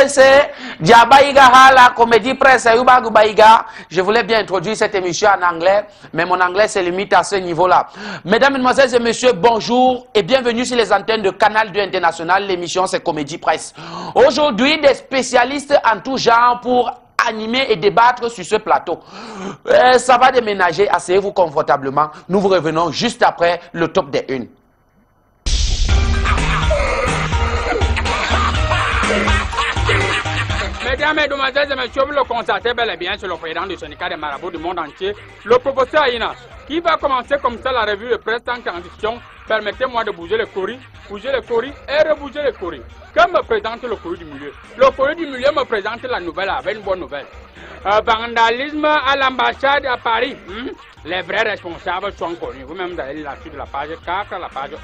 C'est Diabaïga la comédie presse Baïga. Je voulais bien introduire cette émission en anglais, mais mon anglais se limite à ce niveau-là. Mesdames, Mesdemoiselles et Messieurs, bonjour et bienvenue sur les antennes de Canal 2 International. L'émission c'est Comédie Presse. Aujourd'hui, des spécialistes en tout genre pour animer et débattre sur ce plateau. Ça va déménager, asseyez-vous confortablement. Nous vous revenons juste après le top des unes. Mesdames, Mesdemoiselles et Messieurs, vous le constatez bel et bien, c'est le président du syndicat des marabouts du monde entier, le professeur Aïna, qui va commencer comme ça la revue de presse en transition. Permettez-moi de bouger les courriers et rebouger les courriers. Que me présente le courrier du milieu? Le courrier du milieu me présente la nouvelle avec une bonne nouvelle. Vandalisme à l'ambassade à Paris. Les vrais responsables sont connus. Vous-même, vous allez lire la suite de la page 4 à la page 11.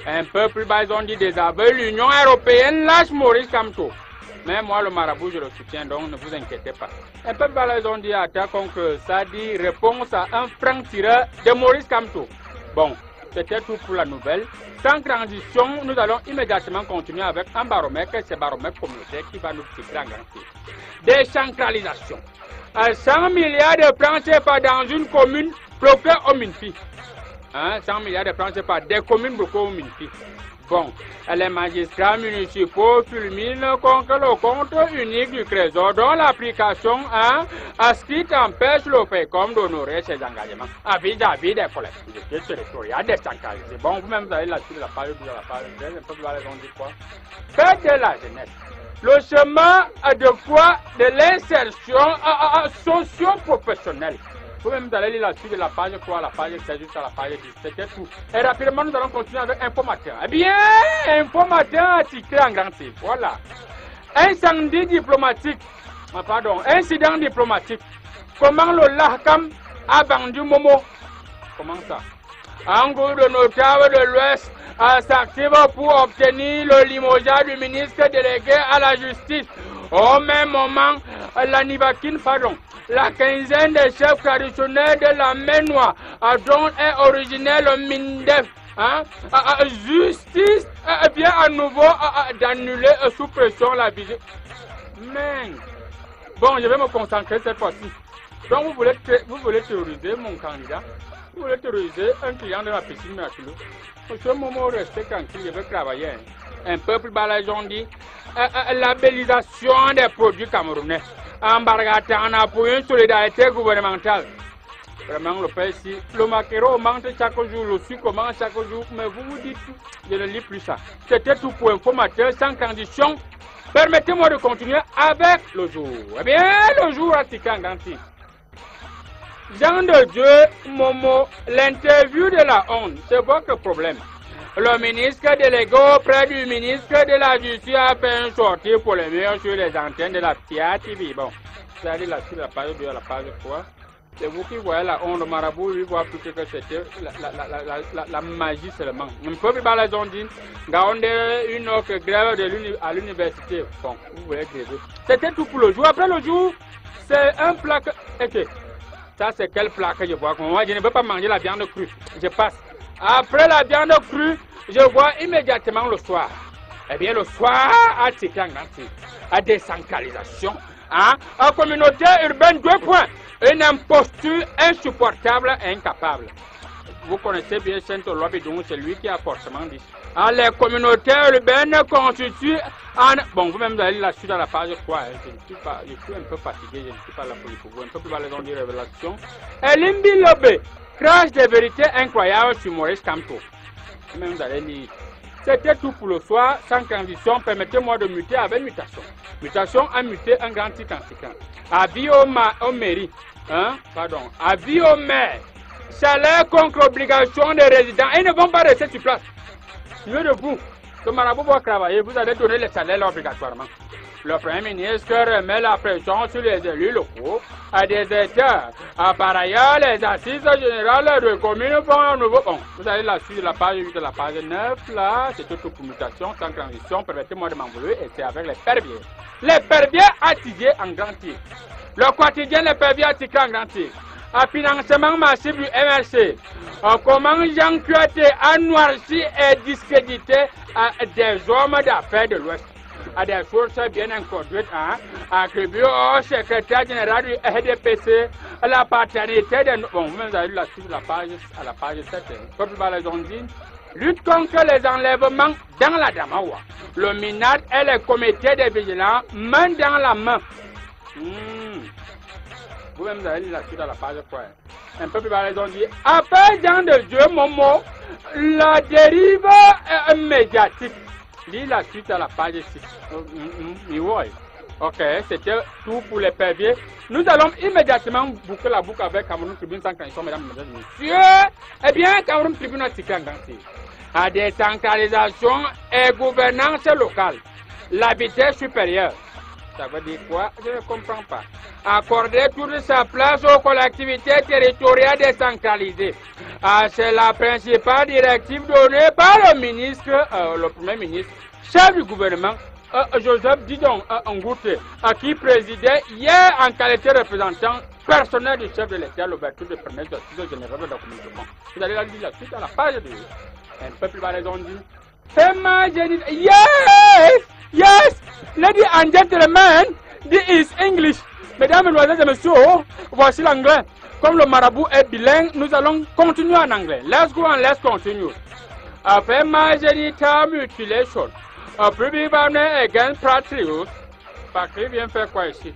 Un peu plus bas, ils ont dit désaveu. L'Union européenne lâche Maurice Kamto. Mais moi, le marabout, je le soutiens, donc ne vous inquiétez pas. Un peu plus bas, ils ont dit attaque contre ça, dit réponse à un franc-tireur de Maurice Kamto. Bon, c'était tout pour la nouvelle. Sans transition, nous allons immédiatement continuer avec un baromètre, c'est baromètre communautaire qui va nous tirer en grand. Décentralisation. 100 milliards de francs CFA dans une commune bloquée au Minfi. 100 milliards de francs CFA des communes bloquées au Minfi. Bon, les magistrats municipaux fulminent contre le compte unique du Trésor dont l'application inscrite empêche le FECOM d'honorer ses engagements vis-à-vis des collectivités territoriales décentralisées. Bon, vous-même vous allez là sur la page 12 à la page 13, un peu plus bas, on dit quoi? Faites de la jeunesse le chemin de quoi de l'insertion socio-professionnelle. Vous-même vous allez lire la suite de la page 3 à la page 16 jusqu'à la page 10. C'était tout. Et rapidement, nous allons continuer avec Informateur. Eh bien, Informateur titré en grand titre. Voilà. Incendie diplomatique. Pardon, incident diplomatique. Comment le LACAM a vendu Momo? Comment ça? Un groupe de notables de l'Ouest s'active pour obtenir le limogeage du ministre délégué à la justice. Au même moment, la Nivakine, pardon, la quinzaine des chefs traditionnels de la Ménois, dont est originaire le Mindef, justice vient à nouveau d'annuler sous pression la visite. Mais, bon, je vais me concentrer cette fois-ci. Donc, vous voulez terroriser mon candidat? Vous voulez terroriser un client de la piscine Miraculeux? Au ce moment, restez tranquille, je vais travailler. Un peuple balajon dit labellisation des produits camerounais. Embargatant pour une solidarité gouvernementale. Vraiment, le pays ici, le maquereau augmente chaque jour, le sucre commence chaque jour, mais vous vous dites, je ne lis plus ça. C'était tout pour Informateur, sans condition. Permettez-moi de continuer avec le jour. Eh bien, le jour a tiqué en garantie. Jean de Dieu, Momo, l'interview de la honte, c'est votre problème. Le ministre délégué auprès du ministre de la Justice a fait une sortie polémique sur les antennes de la PIA TV. Bon, vous allez là sur la page 2 à la page 3. C'est vous qui voyez la honte, marabout, lui voit plutôt que c'était la magie seulement. Un peu plus bas, ils ont dit, une autre grève à l'université. Bon, vous voyez gréver. C'était tout pour le jour. Après le jour, c'est un plaque. Ok. Ça, c'est quel plat que je vois? Moi, je ne veux pas manger la viande crue. Je passe. Après la viande crue, je vois immédiatement le soir. Eh bien, le soir, à à décentralisation, à communauté urbaine, 2 points. Une imposture insupportable et incapable. Vous connaissez bien Saint-Lobby, donc c'est lui qui a forcément dit. Les communautés urbaines constituent bon, vous-même, vous allez la suite à la page 3. Je suis un peu fatigué, je ne suis pas là pour vous. Un peu plus bas, les ondes de révélation. Elimbi Lobé, crash de vérité incroyable sur Maurice Kamto. Vous-même, vous allez lire. C'était tout pour le soir, sans condition. Permettez-moi de muter avec mutation. Mutation a muté un grand titre en séquence. Avis aux mairies. Avis aux maires. Salaire contre obligation des résidents. Ils ne vont pas rester sur place. Mieux de vous, le marabout va travailler, vous allez donner les salaires obligatoirement. Le Premier ministre remet la pression sur les élus locaux à des États. Par ailleurs, les assises générales de communes font un nouveau. Bon, vous allez la suite de la page 8 de la page 9, là, c'est toute commutation, sans transition. Permettez-moi de m'envoler, et c'est avec les perviers. Les perviers attisés en grand tir. Le quotidien, les perviers attisés en grand tir. À financement massif du MRC. Comment Jean Cueté a noirci et discrédité des hommes d'affaires de l'Ouest. à des sources bien inconduites, attribuées au secrétaire général du RDPC la paternité de... Bon, vous avez lu la suite à la page 7. Peuple Balaison dit, lutte contre les enlèvements dans la Damawa. Le MINAD et le comité de vigilance, main dans la main. Vous-même, vous avez lu la suite à la page 3. Un peu plus bas, ils ont dit, après Jean de Dieu, Momo, la dérive médiatique. Lis la suite à la page 6. Ok, c'était tout pour les perviers. Nous allons immédiatement boucler la boucle avec Cameroun Tribune sans transition, mesdames et messieurs. Eh bien, Cameroun Tribune a tiré à décentralisation et gouvernance locale. L'habitat supérieur. Ça veut dire quoi? Je ne comprends pas. Accorder toute sa place aux collectivités territoriales décentralisées. C'est la principale directive donnée par le ministre, le Premier ministre, chef du gouvernement, Joseph Didon Ngouté, qui présidait hier en qualité de représentant personnel du chef de l'État, l'ouverture de première justice générale de la communication. Vous allez la dire la suite à la page 2. Un peu plus bas, les ont dit. Yes! Yes! Ladies and gentlemen, this is English. Mesdames, mesdemoiselles et messieurs, voici l'anglais. Comme le marabout est bilingue, nous allons continuer en anglais. Let's go and let's continue. Female genital mutilation. Prevention against patriots. Patrie vient faire quoi ici?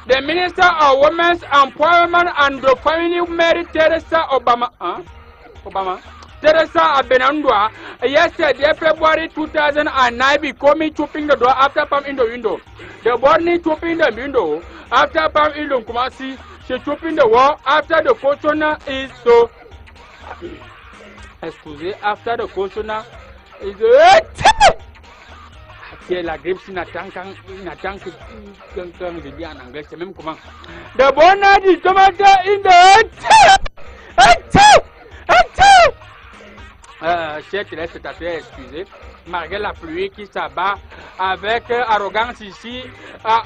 The Minister of Women's Empowerment and the Family Mary Teresa Obama. Teresa Abenandwa, yesterday, February 2009, becoming chopping the door after palm in the window. The body chopping the window after palm in the Kumasi. She chopping the wall after the questioner is so. Excusez, after the questioner is. La grippe, si n'attend que je dis en anglais, c'est même comment. The body is tomato in the. Chers téléspectateurs, excusez, malgré la pluie qui s'abat avec arrogance ici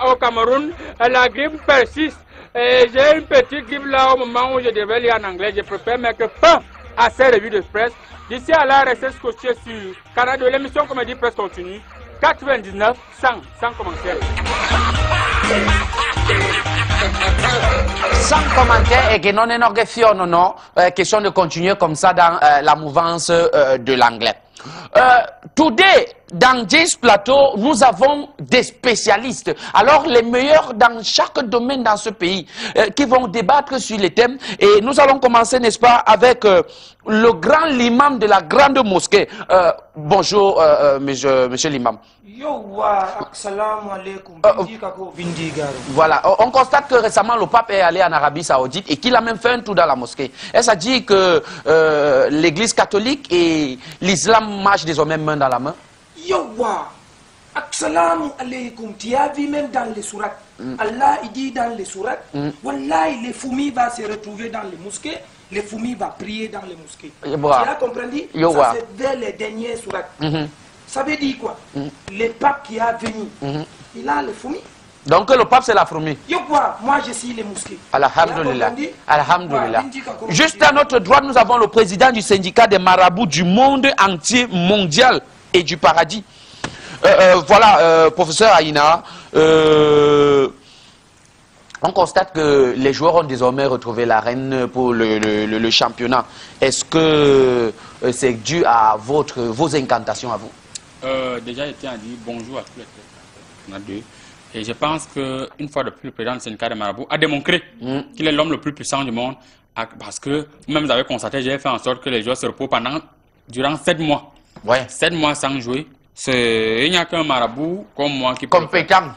au Cameroun, la grippe persiste. J'ai une petite grippe là au moment où je devais lire en anglais. Je préfère mettre fin à cette revue de presse. D'ici à là, restez scotché sur Canada. L'émission Comédie Presse continue. 99, 100 commentaires. Sans commentaire et que non énorgueillions, non, question de continuer comme ça dans la mouvance de l'anglais. Today, dans this plateau, nous avons des spécialistes. Alors, les meilleurs dans chaque domaine dans ce pays qui vont débattre sur les thèmes. Et nous allons commencer, n'est-ce pas, avec le grand l'imam de la grande mosquée. Bonjour, monsieur l'imam. Voilà, on constate que récemment le pape est allé en Arabie Saoudite et qu'il a même fait un tour dans la mosquée. Est-ce à dire que l'église catholique et l'islam marchent désormais main dans la main? Assalamu alaikum. Tu as vu même dans les sourates. Allah il dit dans les sourates, Wallahi les foumis vont se retrouver dans les mosquées, les foumis vont prier dans les mosquées. Tu as compris? Ça c'est vers les derniers sourates. Ça veut dire quoi? Le pape qui a venu, il a les foumis. Donc le pape c'est la fourmi. Moi je suis les mosquées. Alhamdulillah. Alhamdulillah. Juste à notre droite, nous avons le président du syndicat des marabouts du monde entier, mondial et du paradis. Voilà, professeur Aïna, on constate que les joueurs ont désormais retrouvé l'arène pour le championnat. Est-ce que c'est dû à vos incantations à vous? Déjà, je tiens à dire bonjour à tous les téléspectateurs. Et je pense qu'une fois de plus, le président du syndicat des marabouts a démontré qu'il est l'homme le plus puissant du monde. Parce que, même vous avez constaté, j'ai fait en sorte que les joueurs se reposent durant 7 mois. Ouais. 7 mois sans jouer. Il n'y a qu'un marabout comme moi qui peut compétent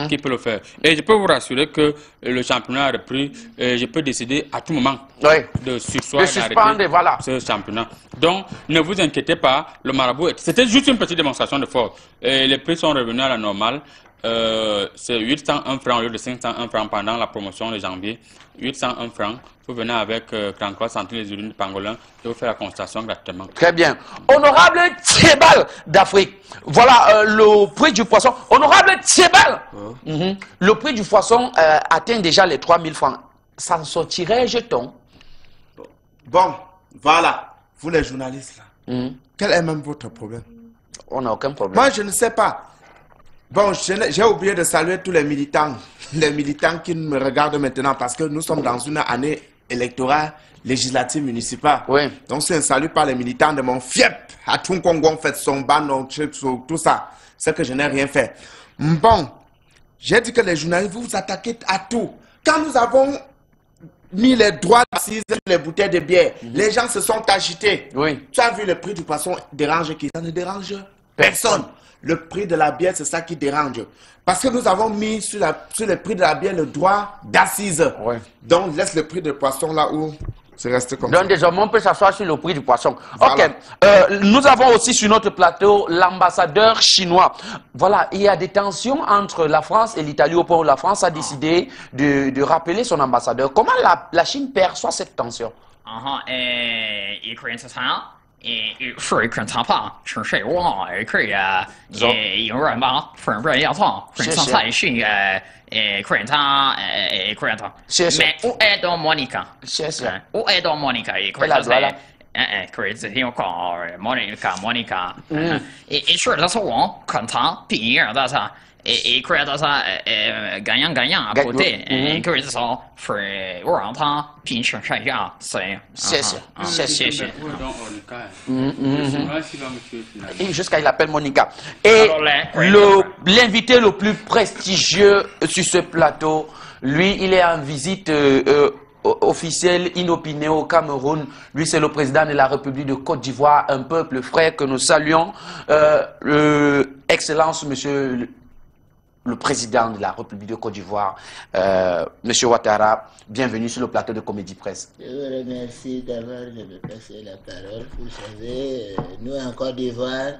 qui peut le faire. Et je peux vous rassurer que le championnat a repris. Je peux décider à tout moment de suspendre voilà. Ce championnat. Donc, ne vous inquiétez pas, le marabout, c'était juste une petite démonstration de force. Et les prix sont revenus à la normale. C'est 801 francs au lieu de 501 francs pendant la promotion de janvier. 801 francs. Vous venez avec 33 centimes les urines de pangolin et vous faites la constatation gratuitement. Très bien. Honorable Thiebal d'Afrique. Voilà le prix du poisson. Honorable Thiebal. Le prix du poisson atteint déjà les 3000 francs. Ça en sortirait jeton. Bon, voilà. Vous les journalistes là. Quel est même votre problème? On n'a aucun problème. Moi je ne sais pas. Bon, j'ai oublié de saluer tous les militants qui me regardent maintenant parce que nous sommes dans une année électorale législative municipale. Oui. Donc c'est un salut par les militants de mon FIEP, à tout Congo, fait son ban, tout ça. C'est que je n'ai rien fait. Bon, j'ai dit que les journalistes, vous vous attaquez à tout. Quand nous avons mis les droits d'assises sur les bouteilles de bière, les gens se sont agités. Oui. Tu as vu le prix du poisson dérange qui? Ça ne dérange personne. Le prix de la bière, c'est ça qui dérange. Parce que nous avons mis sur le prix de la bière le droit d'assises. Oui. Donc, laisse le prix du poisson là où c'est resté comme ça. Donc, désormais, on peut s'asseoir sur le prix du poisson. Voilà. Ok. Nous avons aussi sur notre plateau l'ambassadeur chinois. Voilà, il y a des tensions entre la France et l'Italie au point où la France a décidé de rappeler son ambassadeur. Comment la Chine perçoit cette tension? Jusqu'à il appelle Monica. Et l'invité le plus prestigieux sur ce plateau, lui, il est en visite officielle inopinée au Cameroun. Lui, c'est le président de la République de Côte d'Ivoire, un peuple frère que nous saluons. Excellence, monsieur le président de la République de Côte d'Ivoire, monsieur Ouattara, bienvenue sur le plateau de Comédie Presse. Je vous remercie d'avoir me passé la parole. Vous savez, nous en Côte d'Ivoire,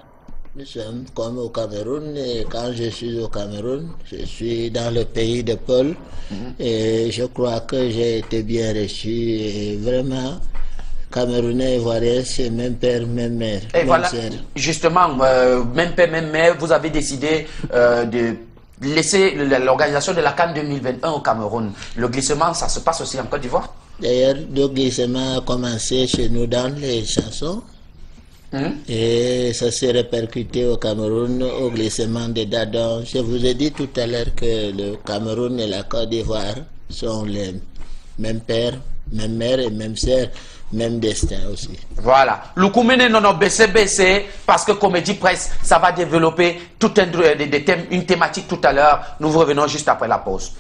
nous sommes comme au Cameroun, et quand je suis au Cameroun, je suis dans le pays de Paul, et je crois que j'ai été bien reçu, et vraiment, Camerounais, Ivoiriens, c'est même père, même mère. Et même voilà, sœur. Justement, même père, même mère, vous avez décidé de laisser l'organisation de la CAN 2021 au Cameroun. Le glissement, ça se passe aussi en Côte d'Ivoire? D'ailleurs, le glissement a commencé chez nous dans les chansons. Et ça s'est répercuté au Cameroun au glissement des Dadons. Je vous ai dit tout à l'heure que le Cameroun et la Côte d'Ivoire sont les mêmes pères, même mère et même sœur, même destin aussi. Voilà. Lukumene nono BC, parce que Comédie Presse, ça va développer tout une thématique tout à l'heure. Nous vous revenons juste après la pause.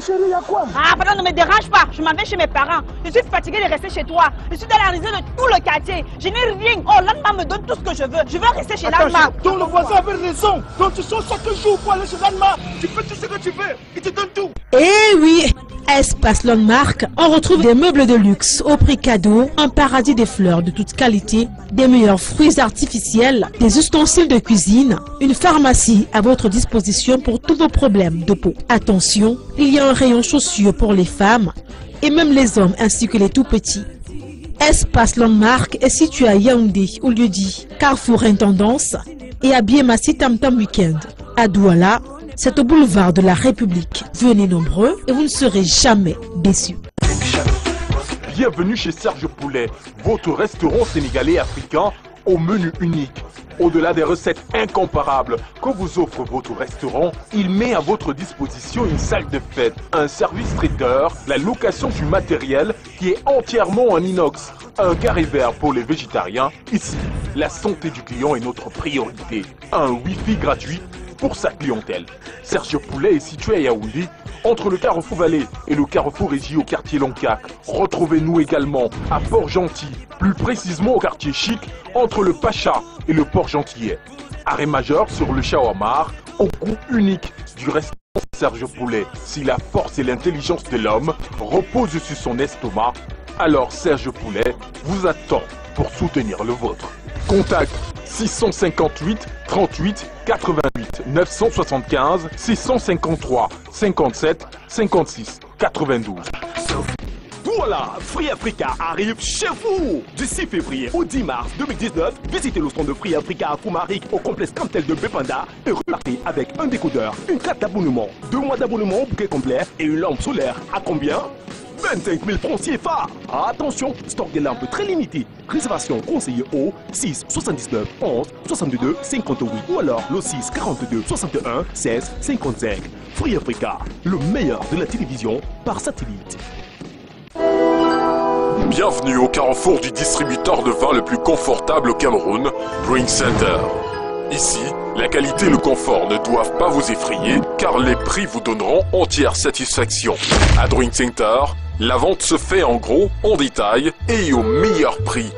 Chérie, il y a quoi? Ah, pardon, ne me dérange pas. Je m'en vais chez mes parents. Je suis fatiguée de rester chez toi. Je suis dans la risée de tout le quartier. Je n'ai rien. Oh, Lanma me donne tout ce que je veux. Je veux rester chez Lanma. Donc le voisin avait raison. Donc tu sors chaque jour pour aller chez Lanma. Tu fais tout ce que tu veux. Il te donne tout. Eh oui, Espace Landmark, on retrouve des meubles de luxe au prix cadeau, un paradis des fleurs de toute qualité, des meilleurs fruits artificiels, des ustensiles de cuisine, une pharmacie à votre disposition pour tous vos problèmes de peau. Attention, il y a un rayon chaussures pour les femmes et même les hommes ainsi que les tout petits. Espace Landmark est situé à Yaoundé, au lieu-dit Carrefour Intendance, et à Biémassi Tam Tam Weekend. À Douala, c'est au boulevard de la République. Venez nombreux et vous ne serez jamais déçus. Bienvenue chez Serge Poulet, votre restaurant sénégalais africain au menu unique. Au-delà des recettes incomparables que vous offre votre restaurant, il met à votre disposition une salle de fête, un service traiteur, la location du matériel qui est entièrement en inox, un carré vert pour les végétariens. Ici, la santé du client est notre priorité. Un Wi-Fi gratuit pour sa clientèle. Serge Poulet est situé à Yaoundé, entre le Carrefour Vallée et le Carrefour Régie au quartier Loncac. Retrouvez-nous également à Port-Gentil, plus précisément au quartier Chic, entre le Pacha et le Port-Gentillet. Arrêt majeur sur le Shawarma, au goût unique du restaurant Serge Poulet. Si la force et l'intelligence de l'homme reposent sur son estomac, alors Serge Poulet vous attend pour soutenir le vôtre. Contact 658 38 88 975 653 57 56 92. Voilà, Free Africa arrive chez vous! Du 6 février au 10 mars 2019, visitez le stand de Free Africa à Koumarik au complexe Cantel de Bepanda et repartez avec un décodeur, une carte d'abonnement, 2 mois d'abonnement au bouquet complet et une lampe solaire. À combien? Mais 25 000 francs CFA. Attention, stock de lampes très limité. Réservation conseillée au 6 79 11 62 58 ou alors le 6 42 61 16 55. Free Africa, le meilleur de la télévision par satellite. Bienvenue au carrefour du distributeur de vin le plus confortable au Cameroun, Drink Center. Ici, la qualité et le confort ne doivent pas vous effrayer car les prix vous donneront entière satisfaction. À Drink Center, la vente se fait en gros, en détail et au meilleur prix.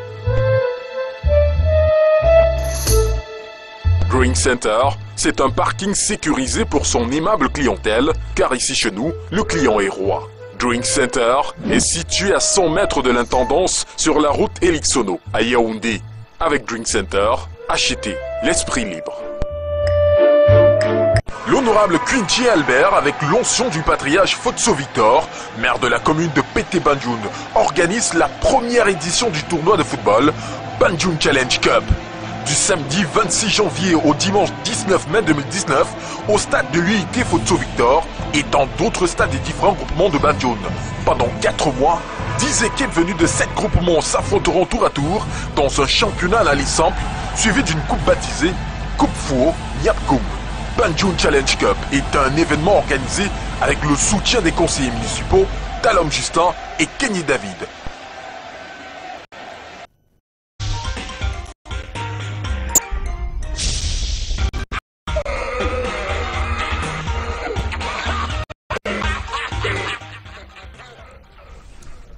Drink Center, c'est un parking sécurisé pour son aimable clientèle car ici chez nous, le client est roi. Drink Center est situé à 100 mètres de l'intendance sur la route Elixono à Yaoundé. Avec Drink Center, achetez l'esprit libre. L'honorable Quinty Albert, avec l'onction du patriarche Fotso Victor, maire de la commune de Pété Banjoun, organise la première édition du tournoi de football Banjoun Challenge Cup. Du samedi 26 janvier au dimanche 19 mai 2019 au stade de l'UIT Fotso Victor et dans d'autres stades des différents groupements de Banjoun. Pendant 4 mois, 10 équipes venues de 7 groupements s'affronteront tour à tour dans un championnat à l'aller simple suivi d'une coupe baptisée Coupe Four Nyapkoum. Banjoun Challenge Cup est un événement organisé avec le soutien des conseillers municipaux Talom Justin et Kenny David.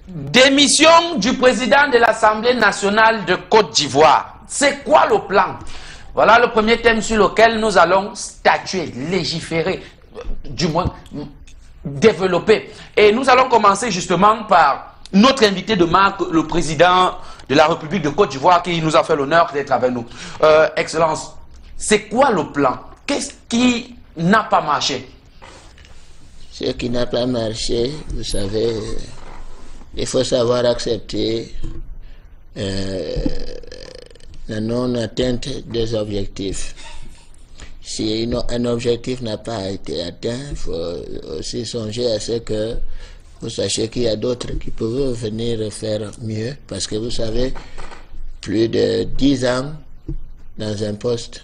Démission du président de l'Assemblée nationale de Côte d'Ivoire. C'est quoi le plan? Voilà le premier thème sur lequel nous allons statuer, légiférer, du moins développer. Et nous allons commencer justement par notre invité de marque, le président de la République de Côte d'Ivoire, qui nous a fait l'honneur d'être avec nous. Excellence, c'est quoi le plan? Qu'est-ce qui n'a pas marché? Ce qui n'a pas marché, vous savez, il faut savoir accepter la non-atteinte des objectifs. Si un objectif n'a pas été atteint, il faut aussi songer à ce que vous sachiez qu'il y a d'autres qui peuvent venir faire mieux. Parce que vous savez, plus de 10 ans dans un poste,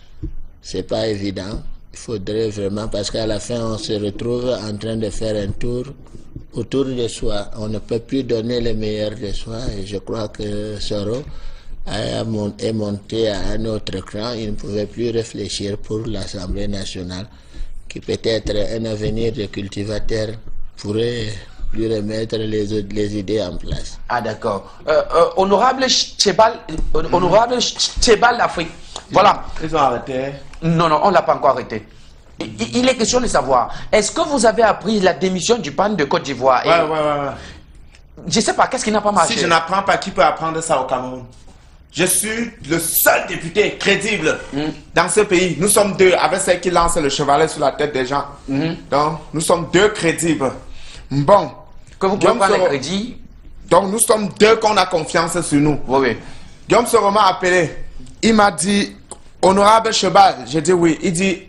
c'est pas évident. Il faudrait vraiment, parce qu'à la fin, on se retrouve en train de faire un tour autour de soi. On ne peut plus donner le meilleur de soi. Et je crois que Soro est monté à un autre cran. Il ne pouvait plus réfléchir pour l'Assemblée nationale, qui peut-être un avenir de cultivateur pourrait lui remettre les idées en place. Ah d'accord. Honorable Chebal d'Afrique. Voilà. Ils ont arrêté. Non, on ne l'a pas encore arrêté. Il est question de savoir, est-ce que vous avez appris la démission du PAN de Côte d'Ivoire? Ouais. Je ne sais pas, qu'est-ce qui n'a pas marché? Si je n'apprends pas, qui peut apprendre ça au Cameroun? Je suis le seul député crédible dans ce pays. Nous sommes deux, avec celle qui lance le chevalet sur la tête des gens. Donc, nous sommes deux crédibles. Bon. Que vous pouvez prendre les crédits? Donc, nous sommes deux qu'on a confiance sur nous. Oui. Guillaume Soro m'a appelé. Il m'a dit, honorable Chebal, j'ai dit oui. Il dit,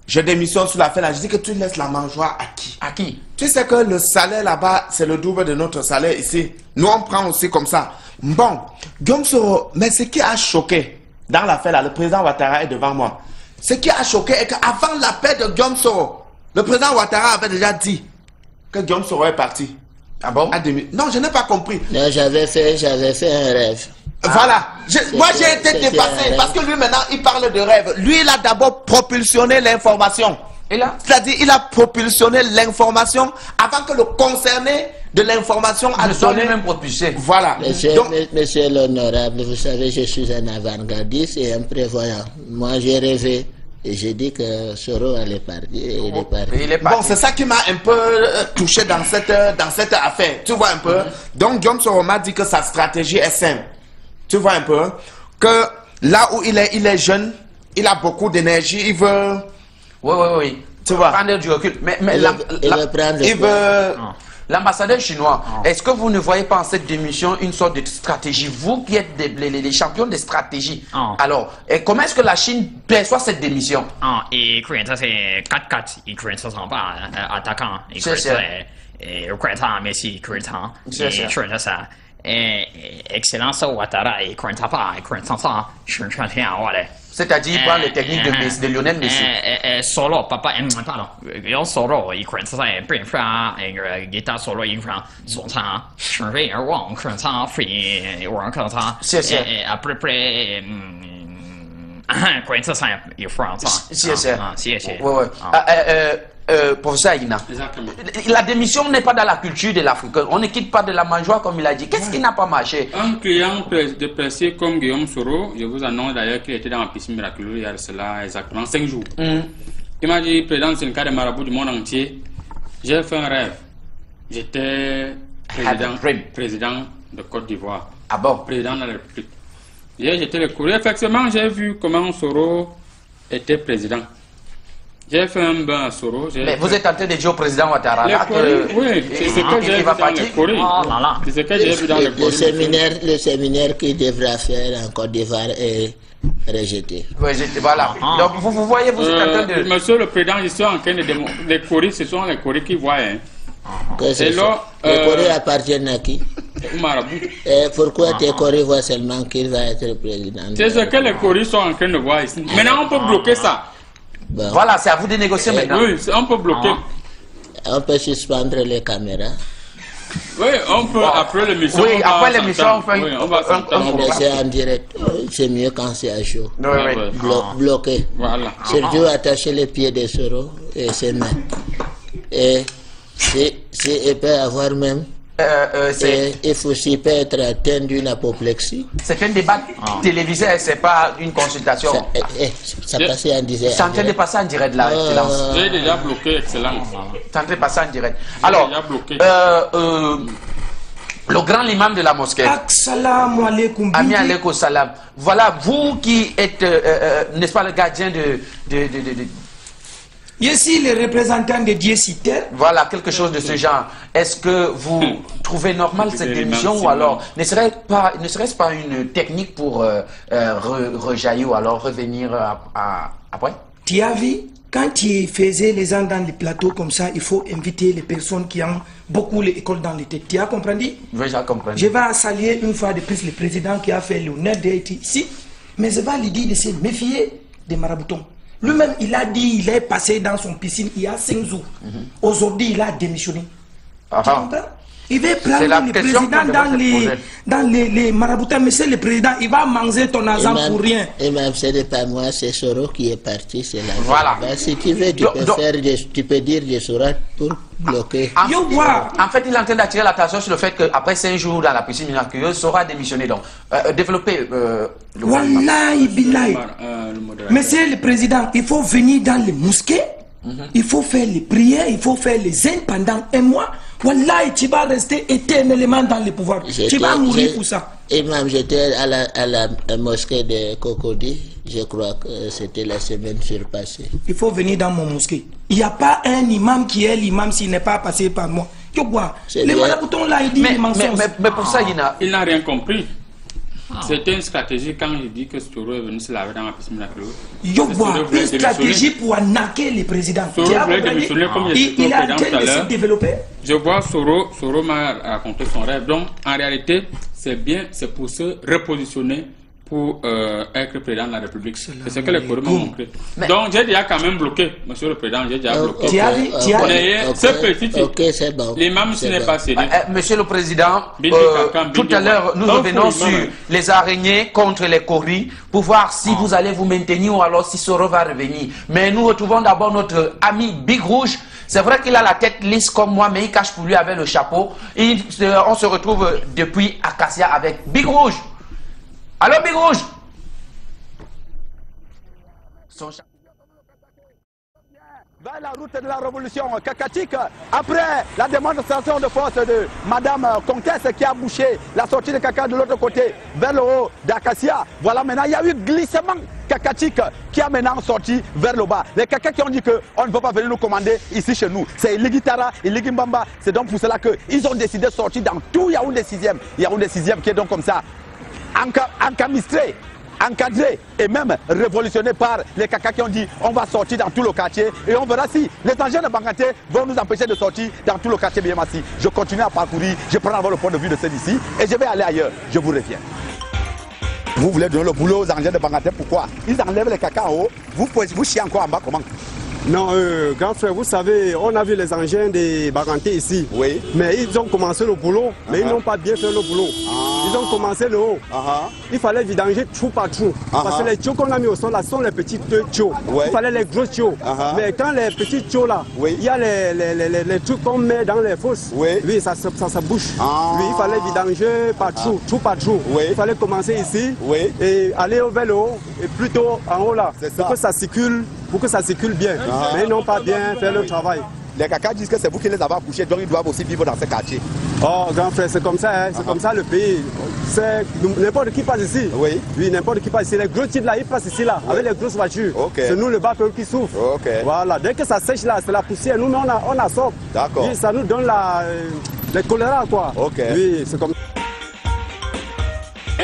je démissionne sur l'affaire là. Je dis que tu laisses la mangeoire à qui? À qui? Tu sais que le salaire là-bas, c'est le double de notre salaire ici. Nous, on prend aussi comme ça. Bon, Guillaume Soro, mais ce qui a choqué dans l'affaire là, le président Ouattara est devant moi. Ce qui a choqué est qu'avant l'appel de Guillaume Soro, le président Ouattara avait déjà dit que Guillaume Soro est parti. Ah bon? Non, je n'ai pas compris. Non, j'avais fait un rêve. Voilà. Moi, j'ai été dépassé parce que lui, maintenant, il parle de rêve. Lui, il a d'abord propulsionné l'information. C'est-à-dire, il a propulsionné l'information avant que le concerné de l'information a donné même propulsé. Voilà. Monsieur l'honorable, vous savez, je suis un avant-gardiste et un prévoyant. Moi, j'ai rêvé. Et j'ai dit que Soro allait partir et il est parti. Bon, c'est ça qui m'a un peu touché dans cette affaire. Tu vois un peu? Donc, Guillaume Soro m'a dit que sa stratégie est simple. Tu vois un peu? Que là où il est jeune, il a beaucoup d'énergie, il veut... Oui. Tu vois? Prendre du recul. Mais il veut L'ambassadeur chinois, est-ce que vous ne voyez pas en cette démission une sorte de stratégie? Vous qui êtes les champions de stratégie. Alors, comment est-ce que la Chine perçoit cette démission? Et ça c'est 4-4. Et ça c'est pas attaquant. Et Messi, ça. Excellence Ouattara et pas. C'est-à-dire, il prend les techniques de Lionel Messi. Solo, papa, pardon. Il solo, il ça, guitare solo, il son temps, changer, à peu près, professeur Aïna, la démission n'est pas dans la culture de l'Africain. On ne quitte pas de la mangeoire comme il a dit. Qu'est-ce qui n'a pas marché? Un client de percé comme Guillaume Soro, je vous annonce d'ailleurs qu'il était dans la piscine miraculeuse il y a cela exactement 5 jours. Il m'a dit, président, c'est le cas des marabouts du monde entier. J'ai fait un rêve. J'étais président de Côte d'Ivoire. Ah bon? Président de la République. J'ai jeté le courrier. Effectivement, j'ai vu comment Soro était président. J'ai fait un bain à Soro. Mais vous êtes en train de dire au président Ouattara oui, c'est ce que j'ai vu dans les courriers. C'est ce que j'ai vu dans les courriers. Le séminaire qu'il devra faire en Côte d'Ivoire est rejeté. Voilà. Donc vous voyez, vous êtes en train de... Monsieur le président, ils sont en train de demander... Les courriers, ce sont les courriers qui voient. Les courriers appartiennent à qui? Pourquoi tes courriers voient seulement qu'il va être président? C'est ce que les courriers sont en train de voir ici. Maintenant, on peut bloquer ça. Bon. Voilà, c'est à vous de négocier maintenant. Oui, on peut bloquer. On peut suspendre les caméras. Oui, on peut, après l'émission. Oui, après l'émission, on va s'entendre. C'est en direct. C'est mieux quand c'est à chaud. Bloqué. Voilà. Surtout attacher les pieds des Soro et ses mains. Et il peut avoir même. Il faut aussi peut être atteint d'une apoplexie. C'est un débat télévisé, c'est pas une consultation. Ça passe en direct. C'est en train de passer en direct là, Excellence. J'ai déjà bloqué, Excellence. C'est en train de passer en direct. Alors, le grand imam de la mosquée. Assalamu alaikum. Ami alaikum salam. Voilà, vous qui êtes, n'est-ce pas, le gardien de Je suis le représentant de Dieu sur terre. Voilà, quelque chose de ce genre. Est-ce que vous trouvez normal cette démission ou alors ne serait-ce pas une technique pour rejaillir ou alors revenir après? Tu as vu, quand tu faisais les gens dans les plateaux comme ça, il faut inviter les personnes qui ont beaucoup l'école dans les têtes. Tu as compris? Oui, j'ai compris. Je vais saluer une fois de plus le président qui a fait l'honneur d'être ici, mais je vais lui dire de se méfier des maraboutons. Lui-même, il a dit, il est passé dans son piscine il y a 5 jours. Aujourd'hui, il a démissionné. Tu comprends? Il va prendre le président dans les maraboutins. Monsieur le président, il va manger ton argent pour rien. Et même, ce n'est pas moi, c'est Soro qui est parti. C'est la voilà. Si tu veux, tu peux dire des sourates pour bloquer. En fait, il est en train d'attirer l'attention sur le fait qu'après 5 jours dans la piscine miraculeuse, Soro a démissionné. Donc, développer le Wallahi billahi. Monsieur le président, il faut venir dans les mosquées. Il faut faire les prières, il faut faire les zènes pendant 1 mois. Wallahi, tu vas rester éternellement dans le pouvoir. Tu vas mourir pour ça. Imam, j'étais à la mosquée de Cocody. Je crois que c'était la semaine surpassée. Il faut venir dans mon mosquée. Il n'y a pas un imam qui est l'imam s'il n'est pas passé par moi. Les maraboutons là, ils disent des mensonges. Mais pour ça, il n'a rien compris. C'était une stratégie quand il dit que Soro est venu se laver dans la piscine miraculeuse. Une stratégie pour arnaquer les présidents. Soro voulait démissionner comme il a en train de se développer. Je vois Soro m'a raconté son rêve. Donc en réalité, c'est pour se repositionner pour être président de la République. C'est ce que les Corées m'ont montré. Donc j'ai déjà quand même bloqué, monsieur le président, j'ai déjà bloqué. Ce petit, c'est bon. L'imam ce n'est pas sérieux. Monsieur le président, tout à l'heure, nous revenons sur les araignées contre les Coris pour voir si vous allez vous maintenir ou alors si Soro va revenir. Mais nous retrouvons d'abord notre ami Big Rouge. C'est vrai qu'il a la tête lisse comme moi, mais il cache pour lui avec le chapeau. Et on se retrouve depuis Acacia avec Big Rouge. Allô, Big Rouge? Vers la route de la révolution cacatique, après la démonstration de force de Madame Comtesse qui a bouché la sortie de caca de l'autre côté vers le haut d'Acacia, voilà maintenant il y a eu glissement cacatique qui a maintenant sorti vers le bas. Les cacas qui ont dit qu'on ne peut pas venir nous commander ici chez nous. C'est Iligitara, Iligimbamba, c'est donc pour cela qu'ils ont décidé de sortir dans tout Yaoundé 6e. Yaoundé 6e qui est donc comme ça, encamistré, encadré et même révolutionné par les cacas qui ont dit on va sortir dans tout le quartier et on verra si les engins de Bangaté vont nous empêcher de sortir dans tout le quartier Biémassi. Je continue à parcourir, je prends d'abord le point de vue de ceux d'ici et je vais aller ailleurs. Je vous reviens. Vous voulez donner le boulot aux engins de Bangaté, pourquoi? Ils enlèvent les cacas en haut, vous chiez encore en bas comment? Non, grand frère, vous savez, on a vu les engins des Baganté ici. Oui. Mais ils ont commencé le boulot, mais ils n'ont pas bien fait le boulot. Ils ont commencé le haut. Il fallait vidanger trou par trou. Parce que les tuyaux qu'on a mis au sol là sont les petits tuyaux. Il fallait les gros tuyaux. Mais quand les petits tuyaux là, il y a les trucs qu'on met dans les fosses. Oui, ça se bouche. Oui, il fallait vidanger par trou, trou par trou. Il fallait commencer ici et aller vers le haut et plutôt en haut là. Pour que ça circule bien. Mais ils n'ont pas bien fait le travail. Les cacas disent que c'est vous qui les avez accouchés, donc ils doivent aussi vivre dans ce quartier. Oh, grand frère, c'est comme ça, hein. C'est comme ça le pays. C'est n'importe qui passe ici. Oui. Oui, n'importe qui passe ici. Les gros titres là, ils passent ici là, avec les grosses voitures. C'est nous le bas qui souffre. Voilà. Dès que ça sèche là, c'est la poussière. Nous, on absorbe. D'accord. Oui, ça nous donne les choléra quoi. Oui, c'est comme ça.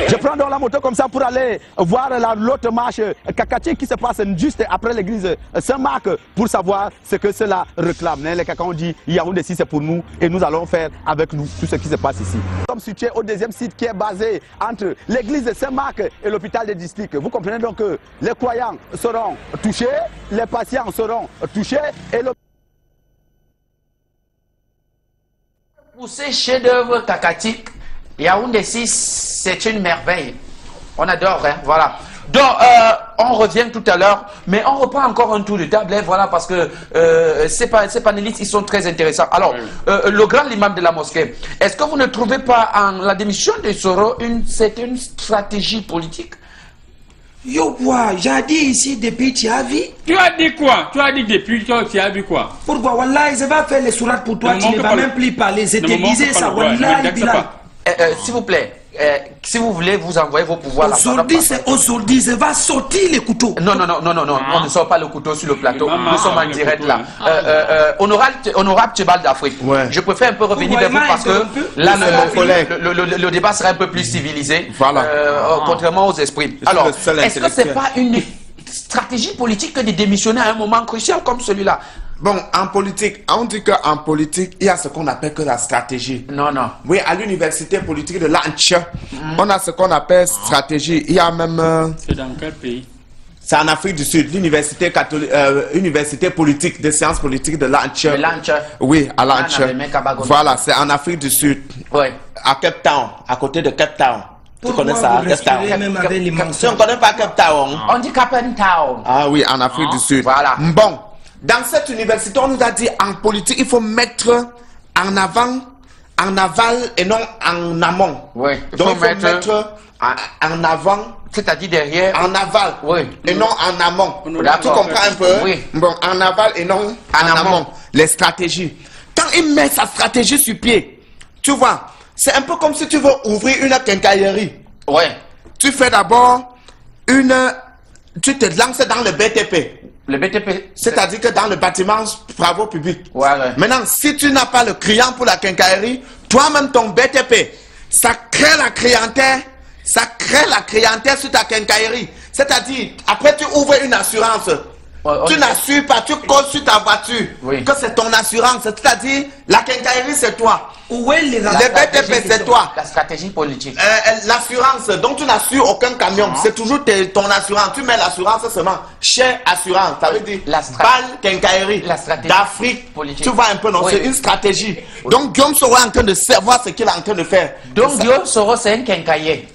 Je prends donc la moto comme ça pour aller voir l'autre marche cacatique qui se passe juste après l'église Saint-Marc pour savoir ce que cela réclame. Les cacas ont dit Yaoundé 6 c'est pour nous et nous allons faire avec nous tout ce qui se passe ici. Nous sommes situés au deuxième site qui est basé entre l'église Saint-Marc et l'hôpital des districts. Vous comprenez donc que les croyants seront touchés, les patients seront touchés et le... Pour ces chefs-d'œuvre cacatiques, Yaoundé 6, c'est une merveille. On adore, hein, voilà. Donc, on revient tout à l'heure, mais on reprend encore un tour de table, hein, voilà, parce que ces panélistes, ils sont très intéressants. Alors, le grand imam de la mosquée, est-ce que vous ne trouvez pas en la démission de Soro c'est une stratégie politique? Yo, quoi, j'ai dit ici depuis tu as vu. Tu as dit quoi? Tu as dit depuis tu as vu quoi? Pourquoi, Wallah, je vais faire les sourates pour toi, tu ne vas même plus parler. Je te disais ça, Wallah, s'il vous plaît, si vous voulez vous envoyer vos pouvoirs aujourd'hui, je vais sortir les couteaux. Non, on ne sort pas le couteau sur le plateau. Nous sommes en direct là. Honorable Tchebal d'Afrique, je préfère un peu revenir vers vous parce que là, le débat sera un peu plus civilisé, contrairement aux esprits. Alors, est-ce que ce n'est pas une stratégie politique que de démissionner à un moment crucial comme celui-là? Bon, en politique, on dit qu'en politique, il y a ce qu'on appelle que la stratégie. Non. Oui, à l'université politique de l'Anche, on a ce qu'on appelle stratégie. Il y a même... C'est dans quel pays? C'est en Afrique du Sud, l'université université politique, des sciences politiques de l'Anche. Oui, à l'Anche. Voilà, c'est en Afrique du Sud. Oui. À Cape Town, à côté de Cape Town. Tu connais ça, Cape Town? Tu ne connais pas Cape Town? On dit Cape Town. Ah oui, en Afrique du Sud. Voilà. Bon. Dans cette université, on nous a dit en politique, il faut mettre en avant, en aval et non en amont. Oui. Donc il faut mettre en avant, c'est-à-dire derrière, en aval et non en amont. Tu comprends un peu? Oui. Bon, en aval et non en amont. Les stratégies. Quand il met sa stratégie sur pied, tu vois, c'est un peu comme si tu veux ouvrir une quincaillerie. Oui. Tu fais d'abord tu te lances dans le BTP. Le BTP, c'est-à-dire que dans le bâtiment travaux publics. Maintenant, si tu n'as pas le client pour la quincaillerie, toi-même ton BTP, ça crée la clientèle sur ta quincaillerie. C'est-à-dire, après tu ouvres une assurance. Tu n'assures pas, tu causes sur ta voiture que c'est ton assurance. C'est-à-dire, la quincaillerie c'est toi. Le BTP c'est toi. La stratégie politique. L'assurance, donc tu n'assures aucun camion. C'est toujours ton assurance. Tu mets l'assurance seulement. Chez assurance, ça veut dire balle quincaillerie d'Afrique. Tu vois un peu, non? C'est une stratégie. Donc Guillaume Soro est en train de savoir ce qu'il est en train de faire. Donc Guillaume Soro c'est un quincailler.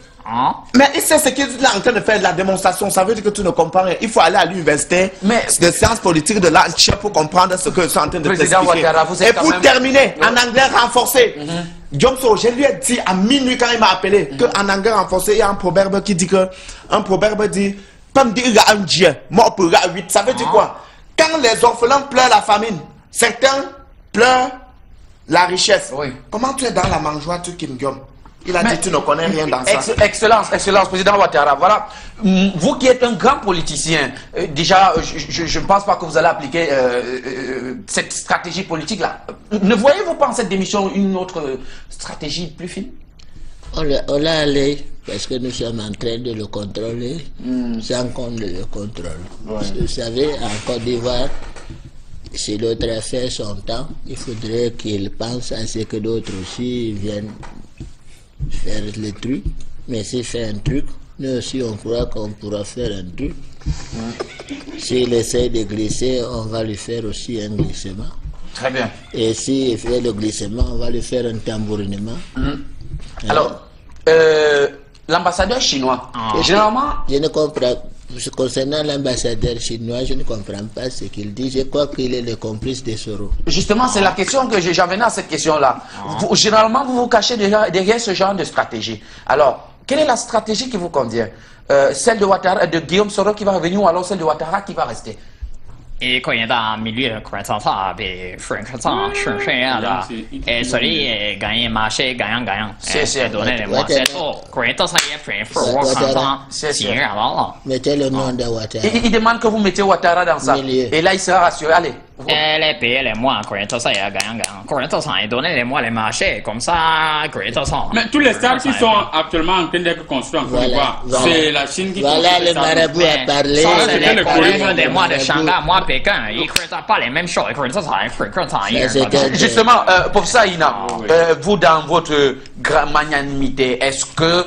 Mais il sait ce qu'il est en train de faire, la démonstration. Ça veut dire que tu ne comprends rien. Il faut aller à l'université de sciences politiques de l'Anche pour comprendre ce que je suis en train de t'expliquer. Et pour terminer, en anglais renforcé, Guillaume Soro, je lui ai dit à minuit quand il m'a appelé qu'en anglais renforcé, il y a un proverbe qui dit que, comme dire il y a un Dieu, mort pour 8. Ça veut dire quoi? Quand les orphelins pleurent la famine, certains pleurent la richesse. Oui. Comment tu es dans la mangeoire, tu Kim Jong? Il a dit tu ne connais rien dans ça. Excellence, président Ouattara. Voilà, vous qui êtes un grand politicien, déjà, je ne pense pas que vous allez appliquer cette stratégie politique-là. Ne voyez-vous pas en cette démission une autre stratégie plus fine? On l'a allé parce que nous sommes en train de le contrôler sans qu'on le contrôle. Ouais. Vous savez, en Côte d'Ivoire, si l'autre a fait son temps, il faudrait qu'il pense à ce que d'autres aussi viennent faire le truc. Mais s'il fait un truc, nous aussi on croit qu'on pourra faire un truc. S'il essaie de glisser, on va lui faire aussi un glissement. Très bien. Et s'il fait le glissement, on va lui faire un tambourinement. Alors, l'ambassadeur chinois, généralement... Je ne comprends pas. Concernant l'ambassadeur chinois, je ne comprends pas ce qu'il dit. Je crois qu'il est le complice des Soro. Justement, c'est la question que j'en venais à cette question-là. Généralement, vous vous cachez derrière ce genre de stratégie. Alors, quelle est la stratégie qui vous convient? Celle de Ouattara, de Guillaume Soro qui va revenir ou alors celle de Ouattara qui va rester? 一个人的米绿快炒炒被粉可炒是这样的，所以干样嘛是干样，多那点嘛，这都贵到啥也便宜，我看上新人了。Mettez le nom de Ouattara. Il demande que vous mettez Ouattara dans ça. Et là, il sera rassuré. Allez. Les pays, les mois, tout ça, il y a gagnant. Tout ça, il donne les mois, les marchés, comme ça, tout ça. Mais tous les stades qui sont actuellement en train d'être construits en Côte d'Ivoire, c'est la Chine qui construit. Voilà, le marabout a parlé. C'est les Coréens des mois de Shanghai, moi, Pékin, ils ne pas les mêmes choses. Justement, professeur Aina, vous, dans votre grande magnanimité, est-ce que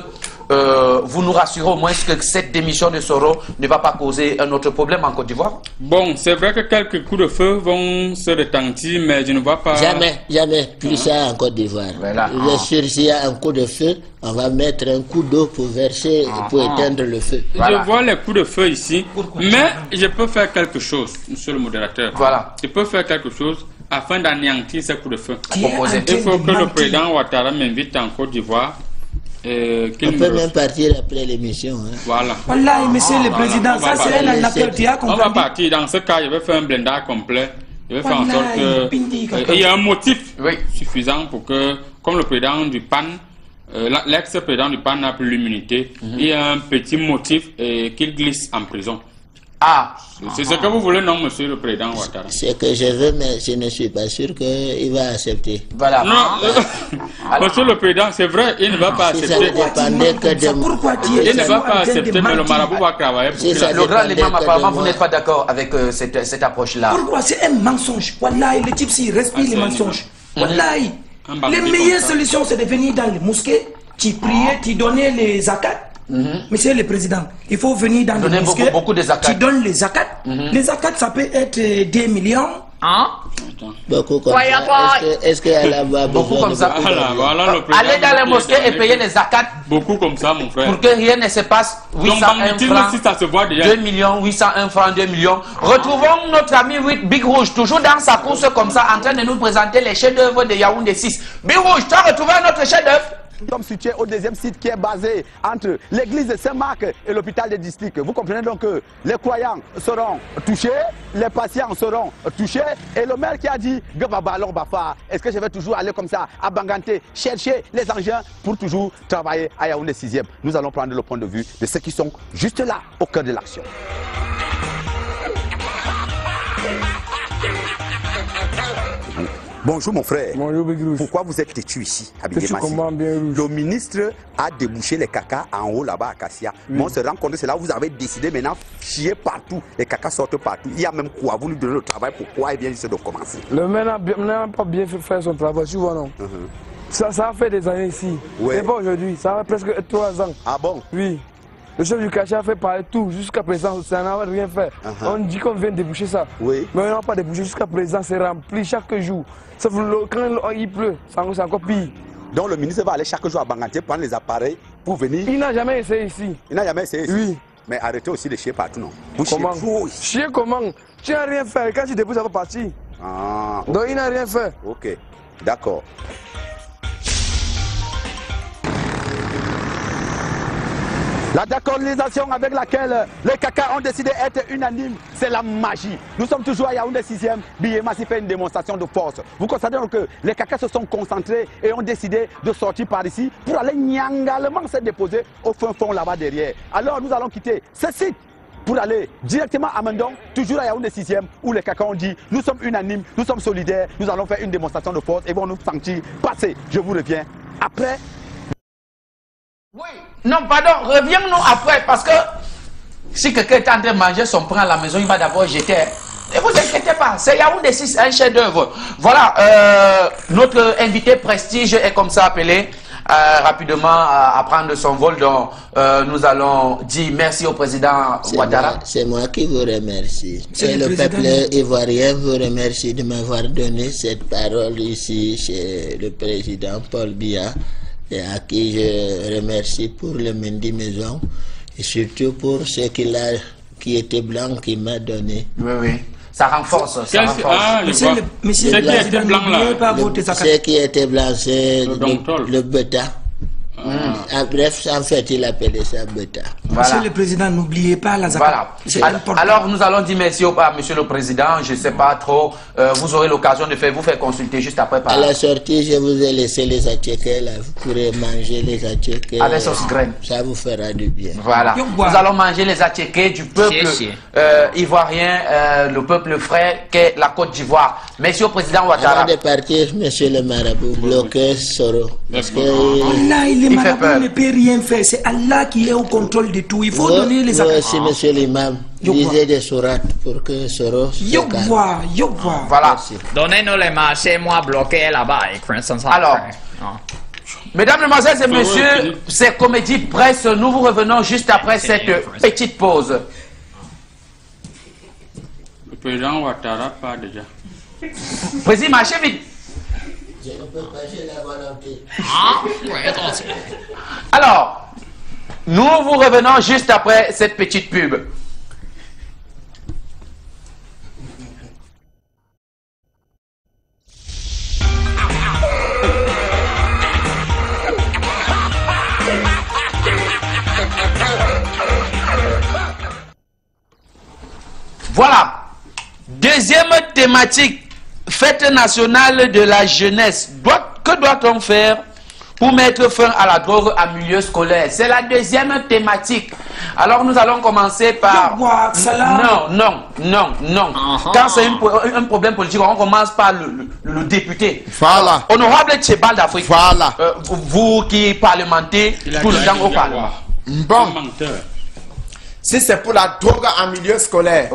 vous nous rassurez au moins que cette démission de Soro ne va pas causer un autre problème en Côte d'Ivoire? Bon, c'est vrai que quelques coups de feu vont se retentir, mais je ne vois pas... Jamais plus ça en Côte d'Ivoire. Voilà. Bien sûr, s'il y a un coup de feu, on va mettre un coup d'eau pour verser, pour éteindre le feu. Voilà. Je vois les coups de feu ici, mais je peux faire quelque chose, monsieur le modérateur. Voilà. Je peux faire quelque chose afin d'anéantir ces coups de feu. Il faut que le président Ouattara m'invite en Côte d'Ivoire. On peut même partir après l'émission. Hein. Voilà. Voilà, monsieur le président, ça c'est un appel qui a compris. On va partir. Dans ce cas, je vais faire un blindage complet. Je vais faire en sorte qu'il y ait un motif suffisant pour que, comme le président du PAN, l'ex-président du PAN n'a plus l'immunité, il y a un petit motif qu'il glisse en prison. Ah, c'est ce que vous voulez, non, monsieur le président Ouattara? C'est que je veux, mais je ne suis pas sûr qu'il va accepter. Voilà. Non, monsieur le président, c'est vrai, il ne va pas accepter. Ça ne dépendait que de moi. Il ne va pas accepter, mais le marabout va travailler pour lui. Le grand imam, apparemment, vous n'êtes pas d'accord avec cette approche-là. Pourquoi? C'est un mensonge. Wallahi, le type, s'il respire les mensonges. Wallahi, les meilleures solutions, c'est de venir dans les mosquées, tu priais, tu donnais les zakats. Monsieur le président, il faut venir dans les mosquées, tu donnes les zakats. Les zakats, ça peut être 2 millions. Beaucoup comme ça. Est-ce qu'elle a beaucoup comme ça? Allez dans les mosquées et payer les zakats. Beaucoup comme ça, mon frère. Pour que rien ne se passe. 801 francs, 2 millions, 801 francs, 2 millions. Retrouvons notre ami Big Rouge, toujours dans sa course comme ça, en train de nous présenter les chefs-d'œuvre de Yaoundé 6. Big Rouge, tu as retrouvé notre chef-d'œuvre? Nous sommes situés au deuxième site qui est basé entre l'église de Saint-Marc et l'hôpital de district. Vous comprenez donc que les croyants seront touchés, les patients seront touchés. Et le maire qui a dit, est-ce que je vais toujours aller comme ça à Banganté, chercher les engins pour toujours travailler à Yaoundé 6e? Nous allons prendre le point de vue de ceux qui sont juste là, au cœur de l'action. Bonjour mon frère. Bonjour Big Rouge. Pourquoi vous êtes têtu ici, habillé massif? Bien le ministre a débouché les cacas en haut là-bas à Cassia. Oui. Mais on se rend compte que c'est là où vous avez décidé maintenant chier partout. Les cacas sortent partout. Il y a même quoi? Vous lui donnez le travail, pourquoi il vient juste de commencer? Le maire n'a pas bien fait faire son travail, tu vois non? Ça a fait des années ici. Ouais. C'est pas aujourd'hui, ça fait presque 3 ans. Ah bon? Oui. Le chef du cachet a fait parler tout, jusqu'à présent, ça n'a rien fait. On dit qu'on vient déboucher ça. Oui. Mais on n'a pas débouché jusqu'à présent, c'est rempli chaque jour. Sauf quand il pleut, c'est encore pire. Donc le ministre va aller chaque jour à Banganté prendre les appareils pour venir. Il n'a jamais essayé ici. Il n'a jamais essayé ici? Oui. Mais arrêtez aussi de chier partout, non? Vous comment? Chier comment? Tu n'as rien fait. Quand tu débouches, ça va partir. Ah. Okay. Donc il n'a rien fait. Ok, d'accord. La décolonisation avec laquelle les Kaka ont décidé d'être unanimes, c'est la magie. Nous sommes toujours à Yaoundé 6e, Biyema s'y fait une démonstration de force. Vous constatez donc que les Kaka se sont concentrés et ont décidé de sortir par ici pour aller nyangalement se déposer au fin fond là-bas derrière. Alors nous allons quitter ce site pour aller directement à Mendong, toujours à Yaoundé 6e, où les Kaka ont dit nous sommes unanimes, nous sommes solidaires, nous allons faire une démonstration de force et vont nous sentir passer. Je vous reviens après. Oui, non, pardon, reviens-nous après, parce que si quelqu'un est en train de manger son pain à la maison, il va d'abord jeter. Ne vous inquiétez pas, c'est Yaoundé 6, un chef-d'œuvre. Voilà, notre invité prestige est comme ça appelé. Rapidement à prendre son vol, donc nous allons dire merci au président Ouattara. C'est moi qui vous remercie. Et le peuple ivoirien vous remercie de m'avoir donné cette parole ici chez le président Paul Biya, et à qui je remercie pour le Mendy Maison et surtout pour ce qui était blanc qui m'a donné. Oui, oui. Ça renforce, ça renforce. Monsieur le président, n'oubliez pas voter sa carte. Ce qui était blanc, c'est le beta. Bref, en fait, il appelait ça beta. Voilà. Monsieur le président, n'oubliez pas la zakat. Voilà. Alors, nous allons dire merci à monsieur le président. Je ne sais pas trop. Vous aurez l'occasion de vous faire consulter juste après. À la sortie, je vous ai laissé les attiékés là. Vous pourrez manger les attiékés. Avec sauce graine. Ça vous fera du bien. Voilà. Nous allons manger les attiékés du peuple ivoirien, le peuple frère qu'est la Côte d'Ivoire. Monsieur le président Ouattara. Avant de partir, monsieur le marabout, bloquez Soro. Parce que le marabout ne peut rien faire. C'est Allah qui est au contrôle de tout. Il faut donner les accords. Aussi, monsieur l'imam, lisez des sourates pour que Soro se calme. Voilà. Donnez-nous les marchés, moi bloqué là-bas. Alors, mesdames, mesdemoiselles et messieurs, c'est Comédie Presse. Nous vous revenons juste après cette petite pause. Le président Ouattara part déjà. Président, marchez vite. Je ne peux pas, j'ai la volonté. Alors, nous vous revenons juste après cette petite pub. Voilà. Deuxième thématique, fête nationale de la jeunesse. Que doit-on faire pour mettre fin à la drogue en milieu scolaire? C'est la deuxième thématique. Alors nous allons commencer par... Non. Quand c'est un problème politique, on commence par le député. Voilà. Honorable Tchébal d'Afrique. Voilà. Vous qui parlementez tout le temps au Parlement. Bon. Si c'est pour la drogue en milieu scolaire,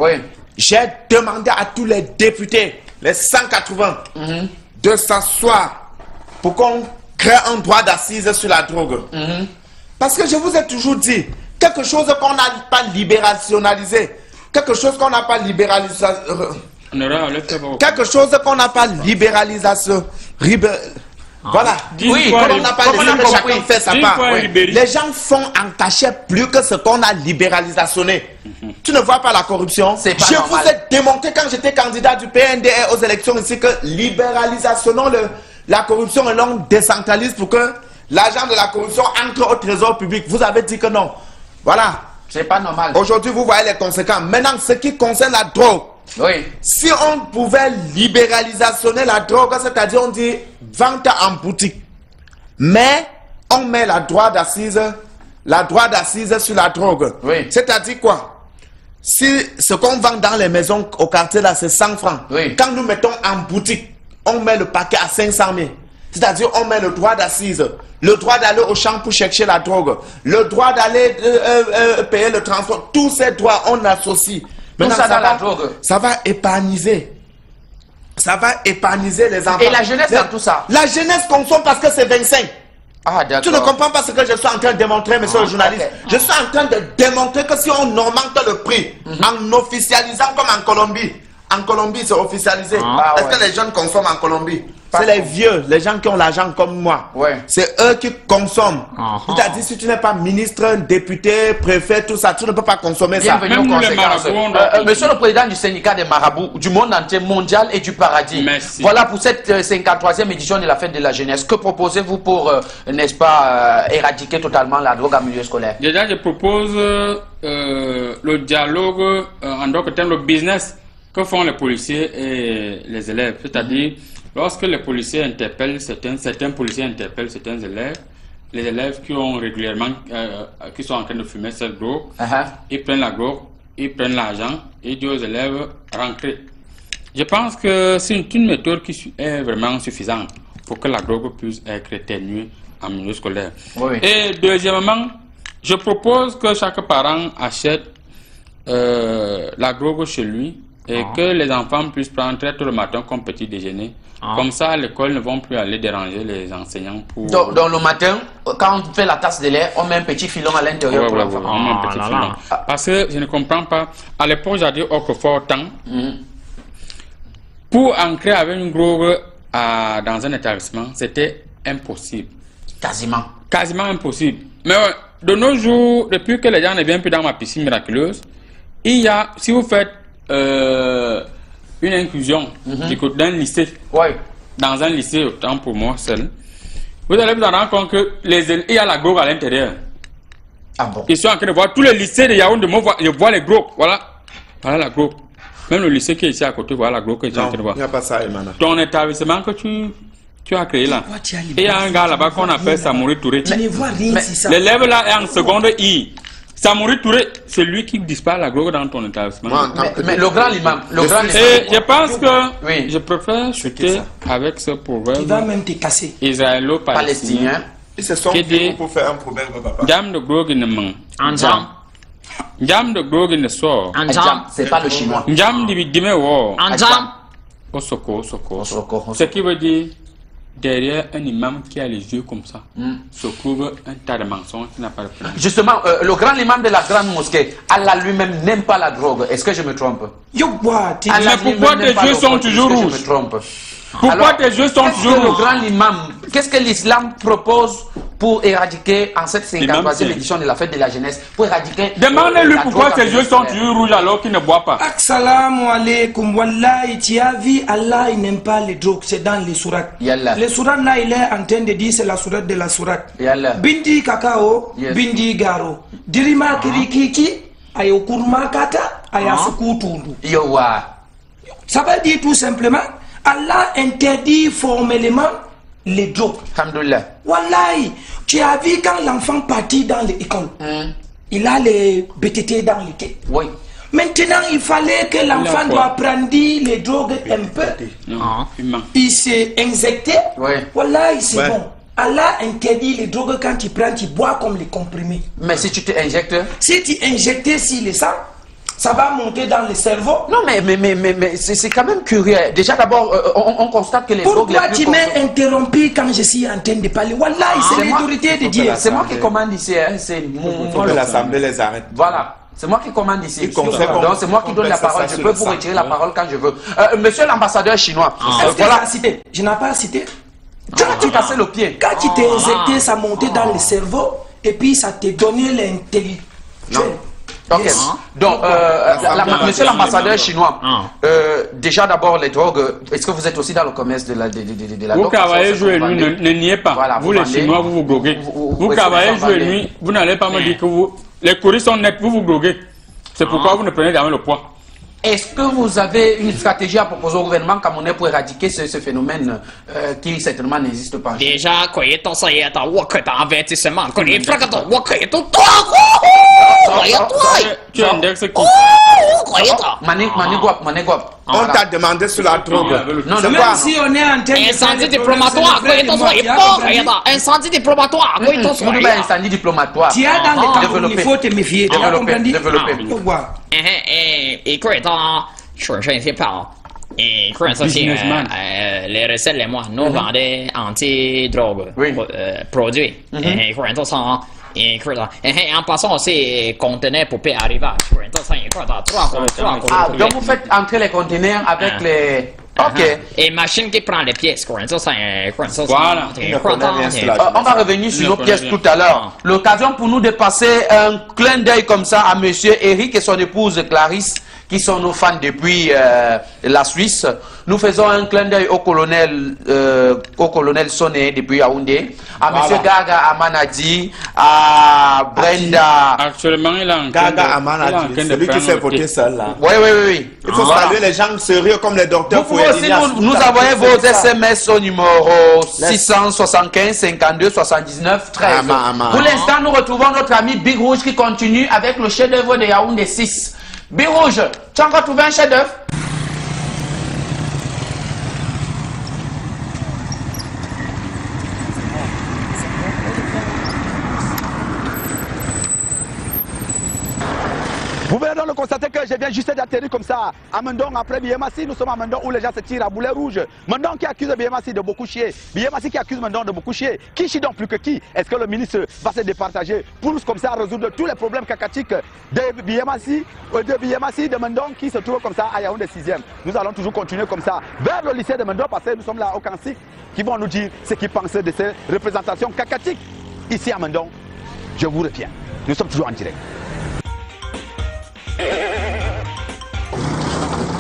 j'ai demandé à tous les députés, les 180, de s'asseoir pour qu'on crée un droit d'assise sur la drogue. Parce que je vous ai toujours dit, quelque chose qu'on n'a pas libéralisé, quelque chose qu'on n'a pas libéralisé, quelque chose qu'on n'a pas libéralisation, voilà. Oui, on n'a pas laissé que chacun fait sa part. Les gens font en cachet plus que ce qu'on a libéralisationné. Tu ne vois pas la corruption? Je vous ai démontré quand j'étais candidat du PNDR aux élections ici que libéralisationnons la corruption et l'on décentralise pour que l'argent de la corruption entre au trésor public. Vous avez dit que non. Voilà. C'est pas normal. Aujourd'hui, vous voyez les conséquences. Maintenant, ce qui concerne la drogue. Si on pouvait libéralisationner la drogue, c'est-à-dire on dit vente en boutique, mais on met la droit d'assise sur la drogue. C'est-à-dire quoi? Si ce qu'on vend dans les maisons au quartier là, c'est 100 francs. Quand nous mettons en boutique, on met le paquet à 500 000. C'est-à-dire on met le droit d'assise, le droit d'aller au champ pour chercher la drogue, le droit d'aller payer le transport. Tous ces droits, on associe. Maintenant, ça va épargniser. Ça va épargniser les enfants. Et la jeunesse dans tout ça? La jeunesse consomme parce que c'est 25. Tu ne comprends pas ce que je suis en train de démontrer, monsieur le journaliste. Je suis en train de démontrer que si on augmente le prix en officialisant comme en Colombie c'est officialisé. Est-ce que les jeunes consomment en Colombie? C'est les vieux, les gens qui ont l'argent comme moi. C'est eux qui consomment. C'est-à-dire, si tu n'es pas ministre, député, préfet, tout ça, tu ne peux pas consommer ça. Bienvenue aux conséquences. Monsieur le président du syndicat des marabouts du monde entier, mondial et du paradis. Merci. Voilà pour cette 53e édition de la fête de la jeunesse. Que proposez-vous pour, n'est-ce pas, éradiquer totalement la drogue en milieu scolaire? Déjà, je propose le dialogue, en d'autres termes, le business que font les policiers et les élèves. C'est-à-dire, lorsque les policiers interpellent, certains policiers interpellent certains élèves, les élèves qui ont régulièrement, qui sont en train de fumer cette drogue, ils prennent la drogue, ils prennent l'argent et ils disent aux élèves rentrez. Je pense que c'est une méthode qui est vraiment suffisante pour que la drogue puisse être atténuée en milieu scolaire. Et deuxièmement, je propose que chaque parent achète la drogue chez lui et que les enfants puissent prendre très tôt le matin comme petit déjeuner. Comme ça, à l'école ne vont plus aller déranger les enseignants. Pour... Donc le matin, quand on fait la tasse de lait, on met un petit filon à l'intérieur pour l'enfant. On met un petit filon. Parce que je ne comprends pas. À l'époque, j'ai dit autrefois autant. Pour entrer avec une drogue dans un établissement, c'était impossible. Quasiment impossible. Mais de nos jours, depuis que les gens ne viennent plus dans ma piscine miraculeuse, il y a, si vous faites une inclusion d'un lycée, dans un lycée, autant pour moi seul, vous allez vous en rendre compte que il y a la drogue à l'intérieur. Ils sont en train de voir tous les lycées de Yaoundé, je vois les drogues, voilà la drogue. Même le lycée qui est ici à côté, voilà la drogue que tu es en train de voir. Il n'y a pas ça, Emmanuel. Ton établissement que tu as créé là. Et il y a un gars là-bas qu'on appelle Samouri Touré. L'élève là est en seconde I. Samouri Touré, c'est lui qui disparaît la drogue dans ton établissement. Mais le grand imam. Et je pense que je préfère chuter avec ce proverbe. Il va même te casser. Israélo-palestinien. Ils se sont fait pour faire un proverbe, papa. Dame de drogue ne ment. Dame de drogue ne sort. C'est pas le chinois. Dame de dime wo. Osoko. Ce qui veut dire derrière un imam qui a les yeux comme ça se trouve un tas de mensonges qui n'a pas de problème. Justement, le grand imam de la grande mosquée, Allah lui-même n'aime pas la drogue. Est-ce que je me trompe? Mais pourquoi tes yeux sont toujours rouges? Pourquoi tes yeux sont toujours rouges? Le grand imam, qu'est-ce que l'islam propose pour éradiquer en cette 53e édition de la fête de la jeunesse, pour éradiquer... Demandez-lui pourquoi ses yeux sont toujours rouges alors qu'il ne boit pas. Assalamu alaikum, wallahi, tu as vu, Allah il n'aime pas les drogues, c'est dans les sourates. Les sourates là, il est en train de dire, c'est la sourate de la sourate. Bindi kakao, bindi garo. Dirima kirikiki, ayo kurma kata, aya sukutundu. Ça veut dire tout simplement, Allah interdit formellement les drogues. Wallahi, tu as vu quand l'enfant partit dans l'école, il a les BTT dans les têtes. Maintenant, il fallait que l'enfant doit prendre les drogues un peu. Il s'est injecté. Wallahi, c'est bon. Allah interdit les drogues quand tu prends, tu bois comme les comprimés. Mais si tu te injectes? Si tu injectes si le sang, ça va monter dans le cerveau. Non, mais c'est quand même curieux. Déjà, d'abord, on constate que les drogues... Pourquoi tu m'as interrompu quand je suis en train de parler? Wallahi, c'est l'autorité de Dieu. C'est moi qui commande ici. C'est mon... l'Assemblée les arrête. Voilà. C'est moi qui commande ici. Donc, c'est moi qui donne la parole. Je peux vous retirer la parole quand je veux. Monsieur l'ambassadeur chinois. Voilà. Je n'ai pas cité. Tu t'as cassé le pied. Quand tu t'es injecté, ça montait dans le cerveau. Et puis, ça te donnait l'intelligence. Ok. Donc, monsieur l'ambassadeur chinois, déjà d'abord les drogues, est-ce que vous êtes aussi dans le commerce de la drogue? Vous travaillez jour et nuit, ne niez pas. Voilà, vous les Chinois, vous droguez. Vous travaillez jour et nuit, vous n'allez pas me dire que les courriers sont nets, vous droguez. C'est pourquoi vous ne prenez jamais le poids. Est-ce que vous avez une stratégie à proposer au gouvernement camerounais pour éradiquer ce phénomène qui certainement n'existe pas? Déjà, tu indexes qui? On t'a demandé sur la drogue. Non, même si on est en train de... Incendie diplomatoire, incendie diplomatoire, incendie diplomatoire. Tu as dans les Cameroun, il faut te méfier. Développer. Les recettes, les mois, nous vendons anti-drogue, produits. En passant aussi, conteneurs pour arriver. Donc vous faites entrer les conteneurs avec Ok. Et machine qui prend les pièces, quoi. Ça, voilà. On va revenir sur nos pièces tout à l'heure. L'occasion pour nous de passer un clin d'œil comme ça à monsieur Eric et son épouse Clarisse, qui sont nos fans depuis la Suisse. Nous faisons un clin d'œil au colonel Sonné depuis Yaoundé, à monsieur Gaga Amanadi, à Brenda. Actuellement, il a un Gaga Amanadi, celui qui s'est voté seul là. Oui. Il faut saluer les gens sérieux comme les docteurs. Vous pouvez aussi nous envoyer vos SMS au numéro 675 52 79 13. Pour l'instant, nous retrouvons notre ami Big Rouge qui continue avec le chef-d'œuvre de Yaoundé 6. Big Rouge, tu as encore trouvé un chef-d'œuvre? Vous venez donc de constater que je viens juste d'atterrir comme ça à Mendong après Biémassi. Nous sommes à Mendong où les gens se tirent à boulet rouge. Mendong qui accuse Biémassi de beaucoup chier. Biémassi qui accuse Mendong de beaucoup chier. Qui chie donc plus que qui? Est-ce que le ministre va se départager pour comme ça résoudre tous les problèmes cacatiques de Biémassi, de Mendong qui se trouve comme ça à Yaoundé 6e? Nous allons toujours continuer comme ça vers le lycée de Mendong parce que nous sommes là au Kansik qui vont nous dire ce qu'ils pensent de ces représentations cacatiques ici à Mendong. Je vous retiens. Nous sommes toujours en direct.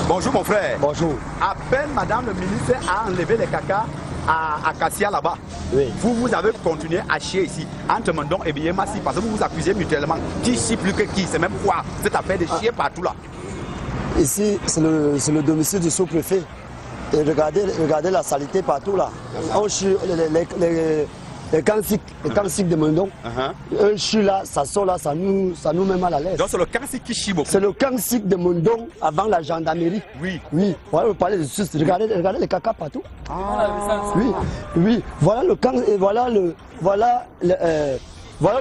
Bonjour mon frère. Bonjour. À peine madame le ministre a enlevé les caca à Cassia là-bas. Oui. Vous avez continué à chier ici entre Mendong et Biémassi parce que vous vous accusez mutuellement. Qui chie plus que qui? C'est même quoi cette affaire de chier partout là? Ici, c'est le domicile du sous-préfet. Et regardez la saleté partout là. On chie les Kansik de Mendong. Un chie là, ça sort là, ça nous met mal à l'aise. Donc c'est le Kansik qui chie beaucoup. C'est le Kansik de Mendong avant la gendarmerie. Oui. Voilà le palais de justice. Regardez les caca partout. Oui. Voilà le Kansik et voilà le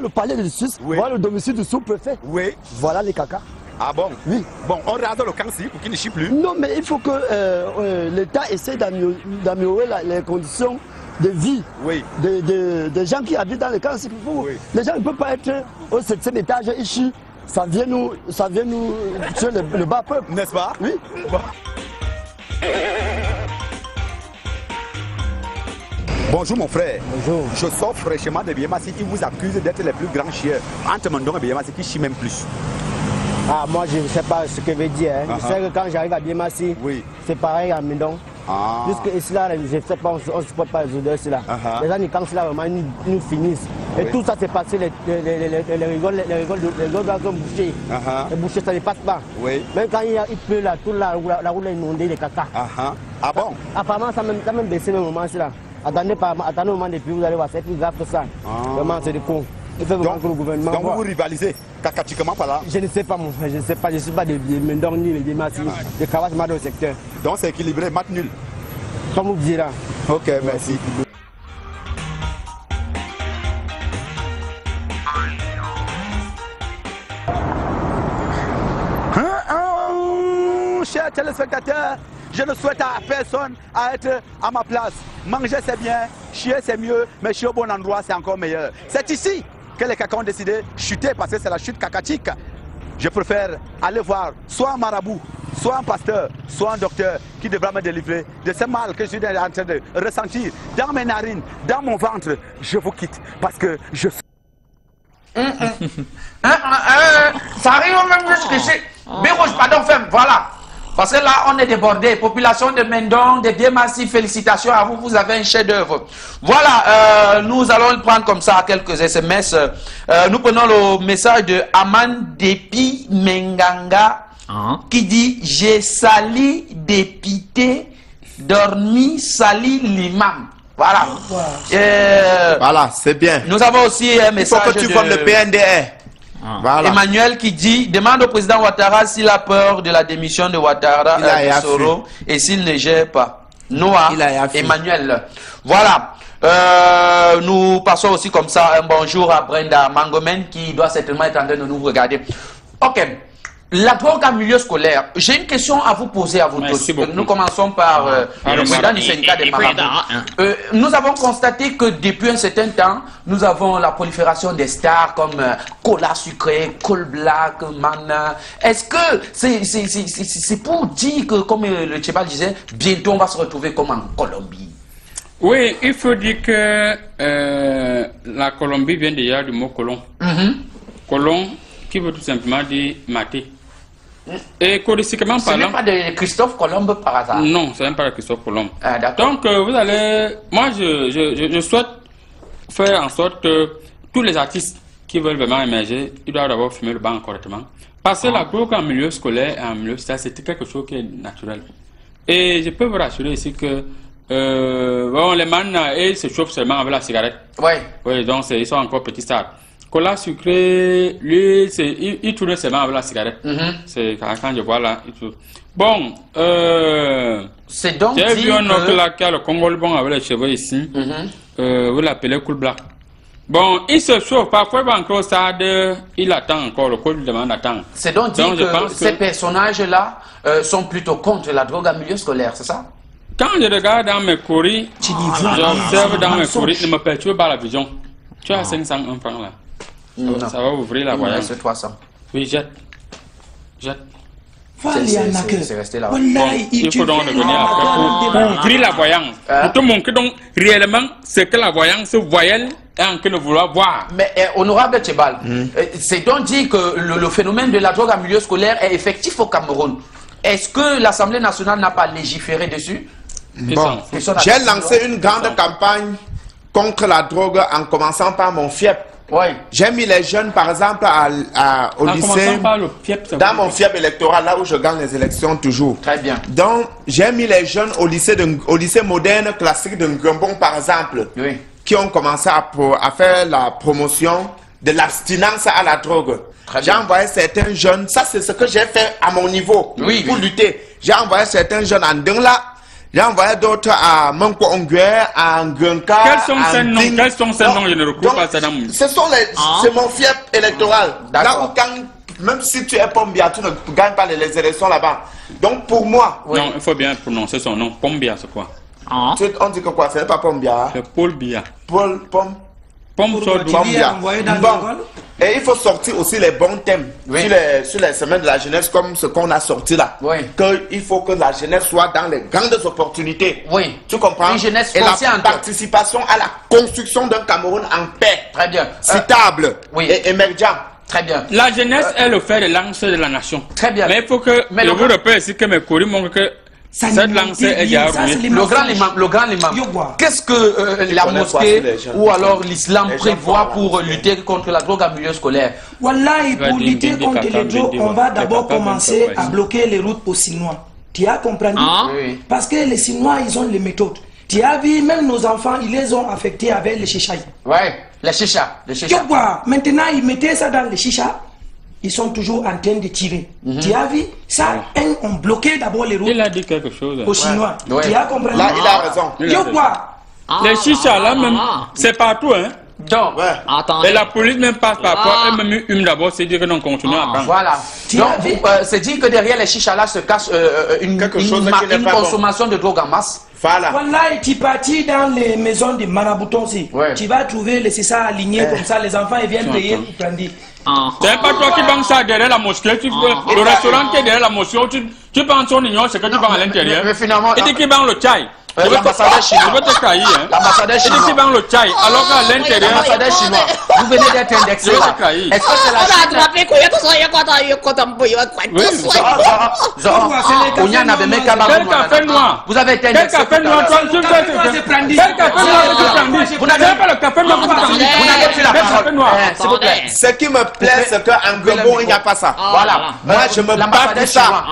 palais de justice. Oui. Voilà le domicile du sous-préfet. Oui. Voilà les caca. Ah bon? Oui. Bon, on rase le Kansik pour qu'il ne chie plus. Non, mais il faut que l'État essaie d'améliorer les conditions de vie des gens qui habitent dans les camps. Les gens ne peuvent pas être au 7e étage ici. Ça vient nous tuer le bas peuple. N'est-ce pas? Oui. Bon. Bonjour mon frère. Bonjour. Je sors fraîchement de Biémassi qui vous accuse d'être les plus grands chiens. Entre Mendong et Biémassi qui chie même plus. Ah, moi je ne sais pas ce que veut dire. Je sais que quand j'arrive à Biémassi, c'est pareil à Mendong. Jusque ici là, je ne sais pas, on ne supporte pas les odeurs là. Les gens quand là vraiment nous finissent. Et tout ça c'est passé, les rigoles sont bouchées. Les bouchées ça ne passe pas. Même quand il pleut là, toute la route est inondée de caca. Ah bon? Apparemment ça même baissé le moment là. Attendez un moment depuis vous allez voir, c'est plus grave que ça. Vraiment c'est des cons. Il fait vraiment que le gouvernement. Donc vous rivalisez cacatiquement par là? Je ne sais pas, mon frère, je ne sais pas, je ne suis pas de Mendong ni de Biémassi, de Kawas dans le secteur. Donc c'est équilibré, match nul. Comme vous direz. Ok, merci. Chers téléspectateurs, je ne souhaite à personne à être à ma place. Manger c'est bien, chier c'est mieux, mais chier au bon endroit c'est encore meilleur. C'est ici que les cacas ont décidé de chuter parce que c'est la chute cacatique. Je préfère aller voir soit un marabout, soit un pasteur, soit un docteur qui devra me délivrer de ce mal que je suis en train de ressentir dans mes narines, dans mon ventre. Je vous quitte parce que je suis... Ça arrive même jusqu'ici. Bérouge, pardon, femme, voilà. Parce que là, on est débordé. Population de Mendong, de Biémassi, félicitations à vous, vous avez un chef-d'œuvre. Voilà, nous allons le prendre comme ça, quelques SMS. Nous prenons le message de Aman Depi Menganga qui dit « J'ai sali dépité, dormi, sali l'imam ». Voilà. Voilà, c'est bien. Nous avons aussi un message il faut que tu formes le PNDR. Voilà. Emmanuel qui dit, demande au président Ouattara s'il a peur de la démission de Ouattara et s'il ne gère pas. Noah, Emmanuel. Voilà. Nous passons aussi comme ça un bonjour à Brenda Mangomen qui doit certainement être en train de nous regarder. Ok. La drogue en milieu scolaire, j'ai une question à vous poser à vous tous. Nous commençons par le président du syndicat des marabouts. Nous avons constaté que depuis un certain temps, nous avons la prolifération des stars comme Cola Sucré, Cool Black, Mana. Est-ce que c'est pour dire que, comme le Tchébal disait, bientôt on va se retrouver comme en Colombie? Oui, il faut dire que la Colombie vient déjà du mot colon. Colon, qui veut tout simplement dire maté. Et codistiquement parlant... Ce n'est pas de Christophe Colomb par hasard? Non, ce n'est pas de Christophe Colomb. Donc, vous allez... Moi, je souhaite faire en sorte que tous les artistes qui veulent vraiment émerger, ils doivent d'abord fumer le banc correctement. Parce que la drogue en milieu scolaire et en milieu social, c'est quelque chose qui est naturel. Et je peux vous rassurer ici que bon, les mannes, ils se chauffent seulement avec la cigarette. Oui, donc ils sont encore petits stars. Cola Sucré, lui, il tourne seulement avec la cigarette. C'est quand je vois là. Bon, c'est donc j'ai vu un autre là qui a le Congo le bon avec les cheveux ici. Vous l'appelez Cool Black. Bon, il se chauffe, parfois il va encore au stade, il attend encore, le col lui demande d'attendre. C'est donc dire que ces personnages-là sont plutôt contre la drogue en milieu scolaire, c'est ça? Quand je regarde dans mes courriers, j'observe dans mes courriers, il me perturbe par la vision. Tu as 501 francs là. Ça va ouvrir la voyage. C'est 300. Oui, jette. Jette. C'est resté là. Il faut donc revenir après pour ouvrir la voyance. Pour te montrer donc réellement ce que la voyance voyelle est en train de vouloir voir. Mais honorable Tchébal, c'est donc dire que le phénomène de la drogue en milieu scolaire est effectif au Cameroun. Est-ce que l'Assemblée nationale n'a pas légiféré dessus? Bon, j'ai lancé une grande campagne contre la drogue en commençant par mon FIEP. J'ai mis les jeunes, par exemple, au lycée, dans mon FIEP électoral, là où je gagne les élections toujours. Très bien. Donc, j'ai mis les jeunes au lycée moderne classique de Nguembon, par exemple, qui ont commencé à faire la promotion de l'abstinence à la drogue. J'ai envoyé certains jeunes, ça c'est ce que j'ai fait à mon niveau pour lutter. J'ai envoyé certains jeunes en Dengla. J'ai envoyé d'autres à Manko Onguer, à Ngunka. Quels sont ces noms? Quels sont ces noms? Je ne recouvre pas ces noms. C'est mon FIEP électoral. Là où même si tu es Pombia, tu ne gagnes pas les élections là-bas. Donc pour moi... Non, il faut bien prononcer son nom. Pombia, c'est quoi? On dit que quoi? Ce n'est pas Pombia. C'est Paul Bia. Et il faut sortir aussi les bons thèmes sur les semaines de la jeunesse comme ce qu'on a sorti là. Il faut que la jeunesse soit dans les grandes opportunités. Tu comprends? Une jeunesse et la participation à la construction d'un Cameroun en paix. Très bien. Stable et émergent. Très bien. La jeunesse est le fer de lance de la nation. Très bien. Mais il faut que je vous rappelle ici que mes courriers montrent que cette lancée est déjà le grand imam, qu'est-ce que la mosquée ou alors l'islam prévoit pour lutter contre la drogue en milieu scolaire? Wallahi, pour lutter contre les drogues, on va d'abord commencer à bloquer les routes aux Chinois. Tu as compris? Parce que les Chinois, ils ont les méthodes. Tu as vu, même nos enfants, ils les ont affectés avec les chichas. Les chichas. Maintenant, ils mettaient ça dans les chichas. Ils sont toujours en train de tirer. Tu as vu ça? On bloqué d'abord les routes. Il a dit quelque chose aux Chinois. Tu as compris? Là, il a raison. Les chichas là même, c'est partout, hein? Donc, et la police même passe parfois, elle me hume d'abord, c'est dire que non, continue à prendre. Voilà. Donc, c'est dire que derrière les chichas là se cache une consommation de drogue en masse. Voilà, tu partis dans les maisons de maraboutons aussi. Tu vas trouver les chichas alignés comme ça, les enfants ils viennent payer pour prendre. C'est pas toi qui banques ça derrière la mosquée, le restaurant qui est derrière la mosquée, tu penses qu'on ignore ce que tu banques à l'intérieur. Et tu qui banques le chai. L'ambassadeur chinois. Je vais te cailler, hein. L'ambassadeur chinois. Et tu banques le chai, alors qu'à l'intérieur. L'ambassadeur chinois. Vous venez d'être indexé là. Est-ce que c'est la vous avez été indexé. Quel café noir tu fais? Quel café noir tu vous n'avez pas le café noir. Vous n'avez plus la parole. S'il vous plaît. Ce qui me plaît, c'est qu'en Gabon, il n'y a pas ça. Voilà. Moi, je me bats pour ça.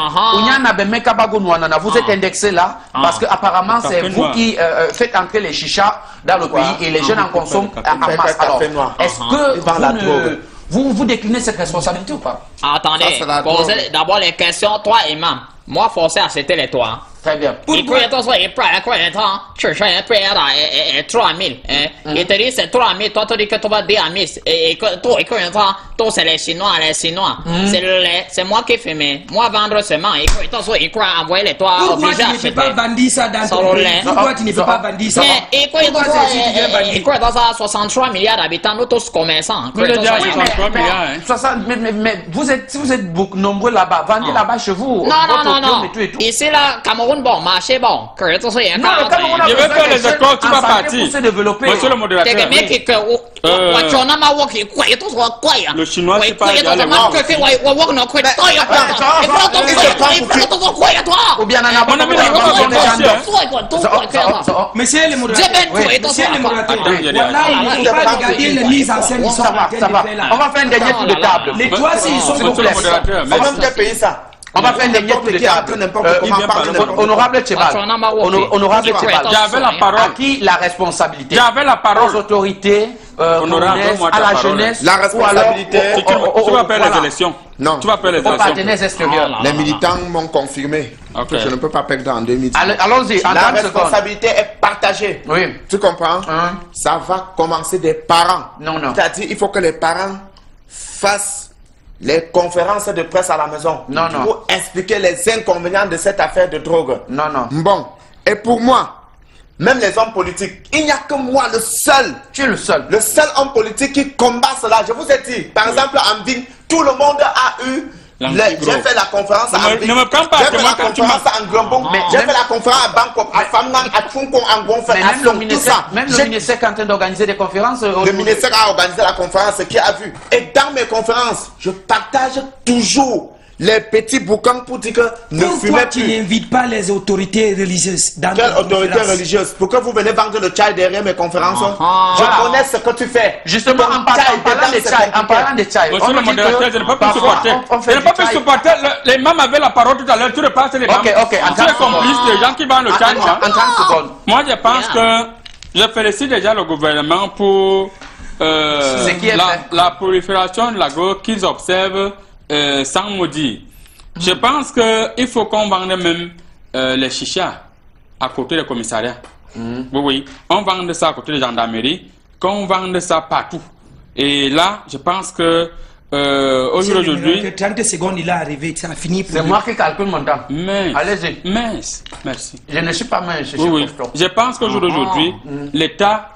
Vous êtes indexé là. Parce que apparemment c'est vous qui faites entrer les chichas dans le pays et les jeunes en consomment en masse. Alors, est-ce que vous déclinez cette responsabilité ou pas? Attendez, posez d'abord les questions, toi imam. Moi forcé à acheter les toits. Très bien. Il croit que ça est prêt à quoi temps, chercher un prêt à 3000. Il te dit c'est 3000, toi tu dis que tu vas dire à 1000. Et toi, et toi, c'est les Chinois, c'est moi qui fais, mais moi vendre seulement. Il croit envoyer les toits au visage. Pourquoi tu ne peux pas vendre ça dans ton pays? Pourquoi tu ne peux pas vendre ça? Il croit dans ça 63 milliards d'habitants, nous tous commerçants. Vous avez déjà 63 milliards, mais si vous êtes beaucoup nombreux là-bas, vendez là-bas chez vous. Non. Ici, là, Cameroun, bon, marché, bon. Je vais faire les écoles, tu vas partir. Monsieur le modérateur. Le chinois, c'est pas égal. Monsieur le modérateur, on va faire un dernier tour de table. Les toits, s'ils sont complexes. On va même payer ça. On va faire un dernier tour de table. Honorable Tchébal. Honorable Tchébal. J'avais la parole. À qui la responsabilité? J'avais la parole. Aux autorités, à la jeunesse. La responsabilité. Tu vas faire les élections. Non. Tu vas faire les élections. Aux partenaires extérieurs. Les militants m'ont confirmé que je ne peux pas perdre en 2010. Allons-y. La responsabilité est partagée. Oui. Tu comprends? Ça va commencer des parents. Non. C'est-à-dire il faut que les parents fassent les conférences de presse à la maison pour expliquer les inconvénients de cette affaire de drogue. Non. Bon, et pour moi, même les hommes politiques, il n'y a que moi le seul. Tu es le seul. Le seul homme politique qui combat cela. Je vous ai dit, par exemple, en Vigne, tout le monde a eu. J'ai fait la conférence à Vigne. Ne me prends pas. J'ai fait la conférence à Nglombo. J'ai fait la conférence à Bangkok, à Famnan, à Tfunko, à Ngonfé, à Flon, tout ça. Même le ministère est en train d'organiser des conférences. Le ministère a organisé la conférence, qui a vu. Et dans mes conférences, je partage toujours les petits bouquins pour dire que ne fumez plus. Pourquoi tu n'invites pas les autorités religieuses dans Quelle autorité religieuse? Pourquoi vous venez vendre le chai derrière mes conférences? Je connais ce que tu fais. Justement, en parlant de chai, monsieur le modérateur, je n'ai pas pu supporter. Je n'ai pas pu supporter. Les mamans avaient la parole tout à l'heure. Tu repasses les mamans. Tu es complice des gens qui vendent le chai. Moi, je pense que je félicite déjà le gouvernement pour la prolifération de la drogue qu'ils observent sans maudire. Je pense qu'il faut qu'on vende même les chichas à côté des commissariats. Oui, on vende ça à côté des gendarmeries, qu'on vende ça partout. Et là, je pense que aujourd'hui... 30 secondes, il est arrivé, ça a fini. C'est moi qui calcule mon temps. Allez-y. Merci. Je ne suis pas mince. Je pense qu'aujourd'hui, l'État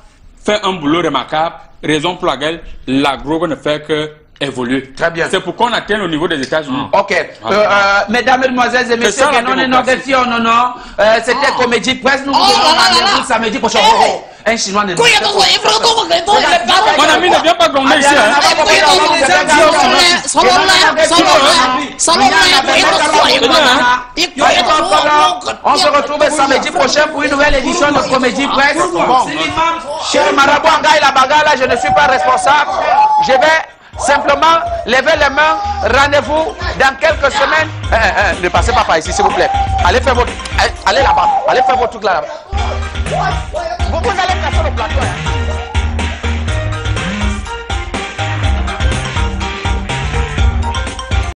fait un boulot remarquable, raison pour laquelle la drogue ne fait que évoluer. Très bien. C'est pourquoi on atteint au niveau des États-Unis. Ok. Mesdames, Mesdemoiselles et Messieurs, c'était Comédie Presse. Nous vous donnons rendez-vous samedi prochain. Un Chinois ne... Mon ami ne vient pas gronder ici. On se retrouve samedi prochain pour une nouvelle édition de Comédie Presse. Bon, chez Marabout Angaï la Bagala, je ne suis pas responsable. Je vais simplement lever les mains. Rendez-vous dans quelques semaines. Ne passez pas par ici, s'il vous plaît. Allez faire votre... Allez là-bas. Allez faire votre truc là-bas. Vous allez casser le plateau.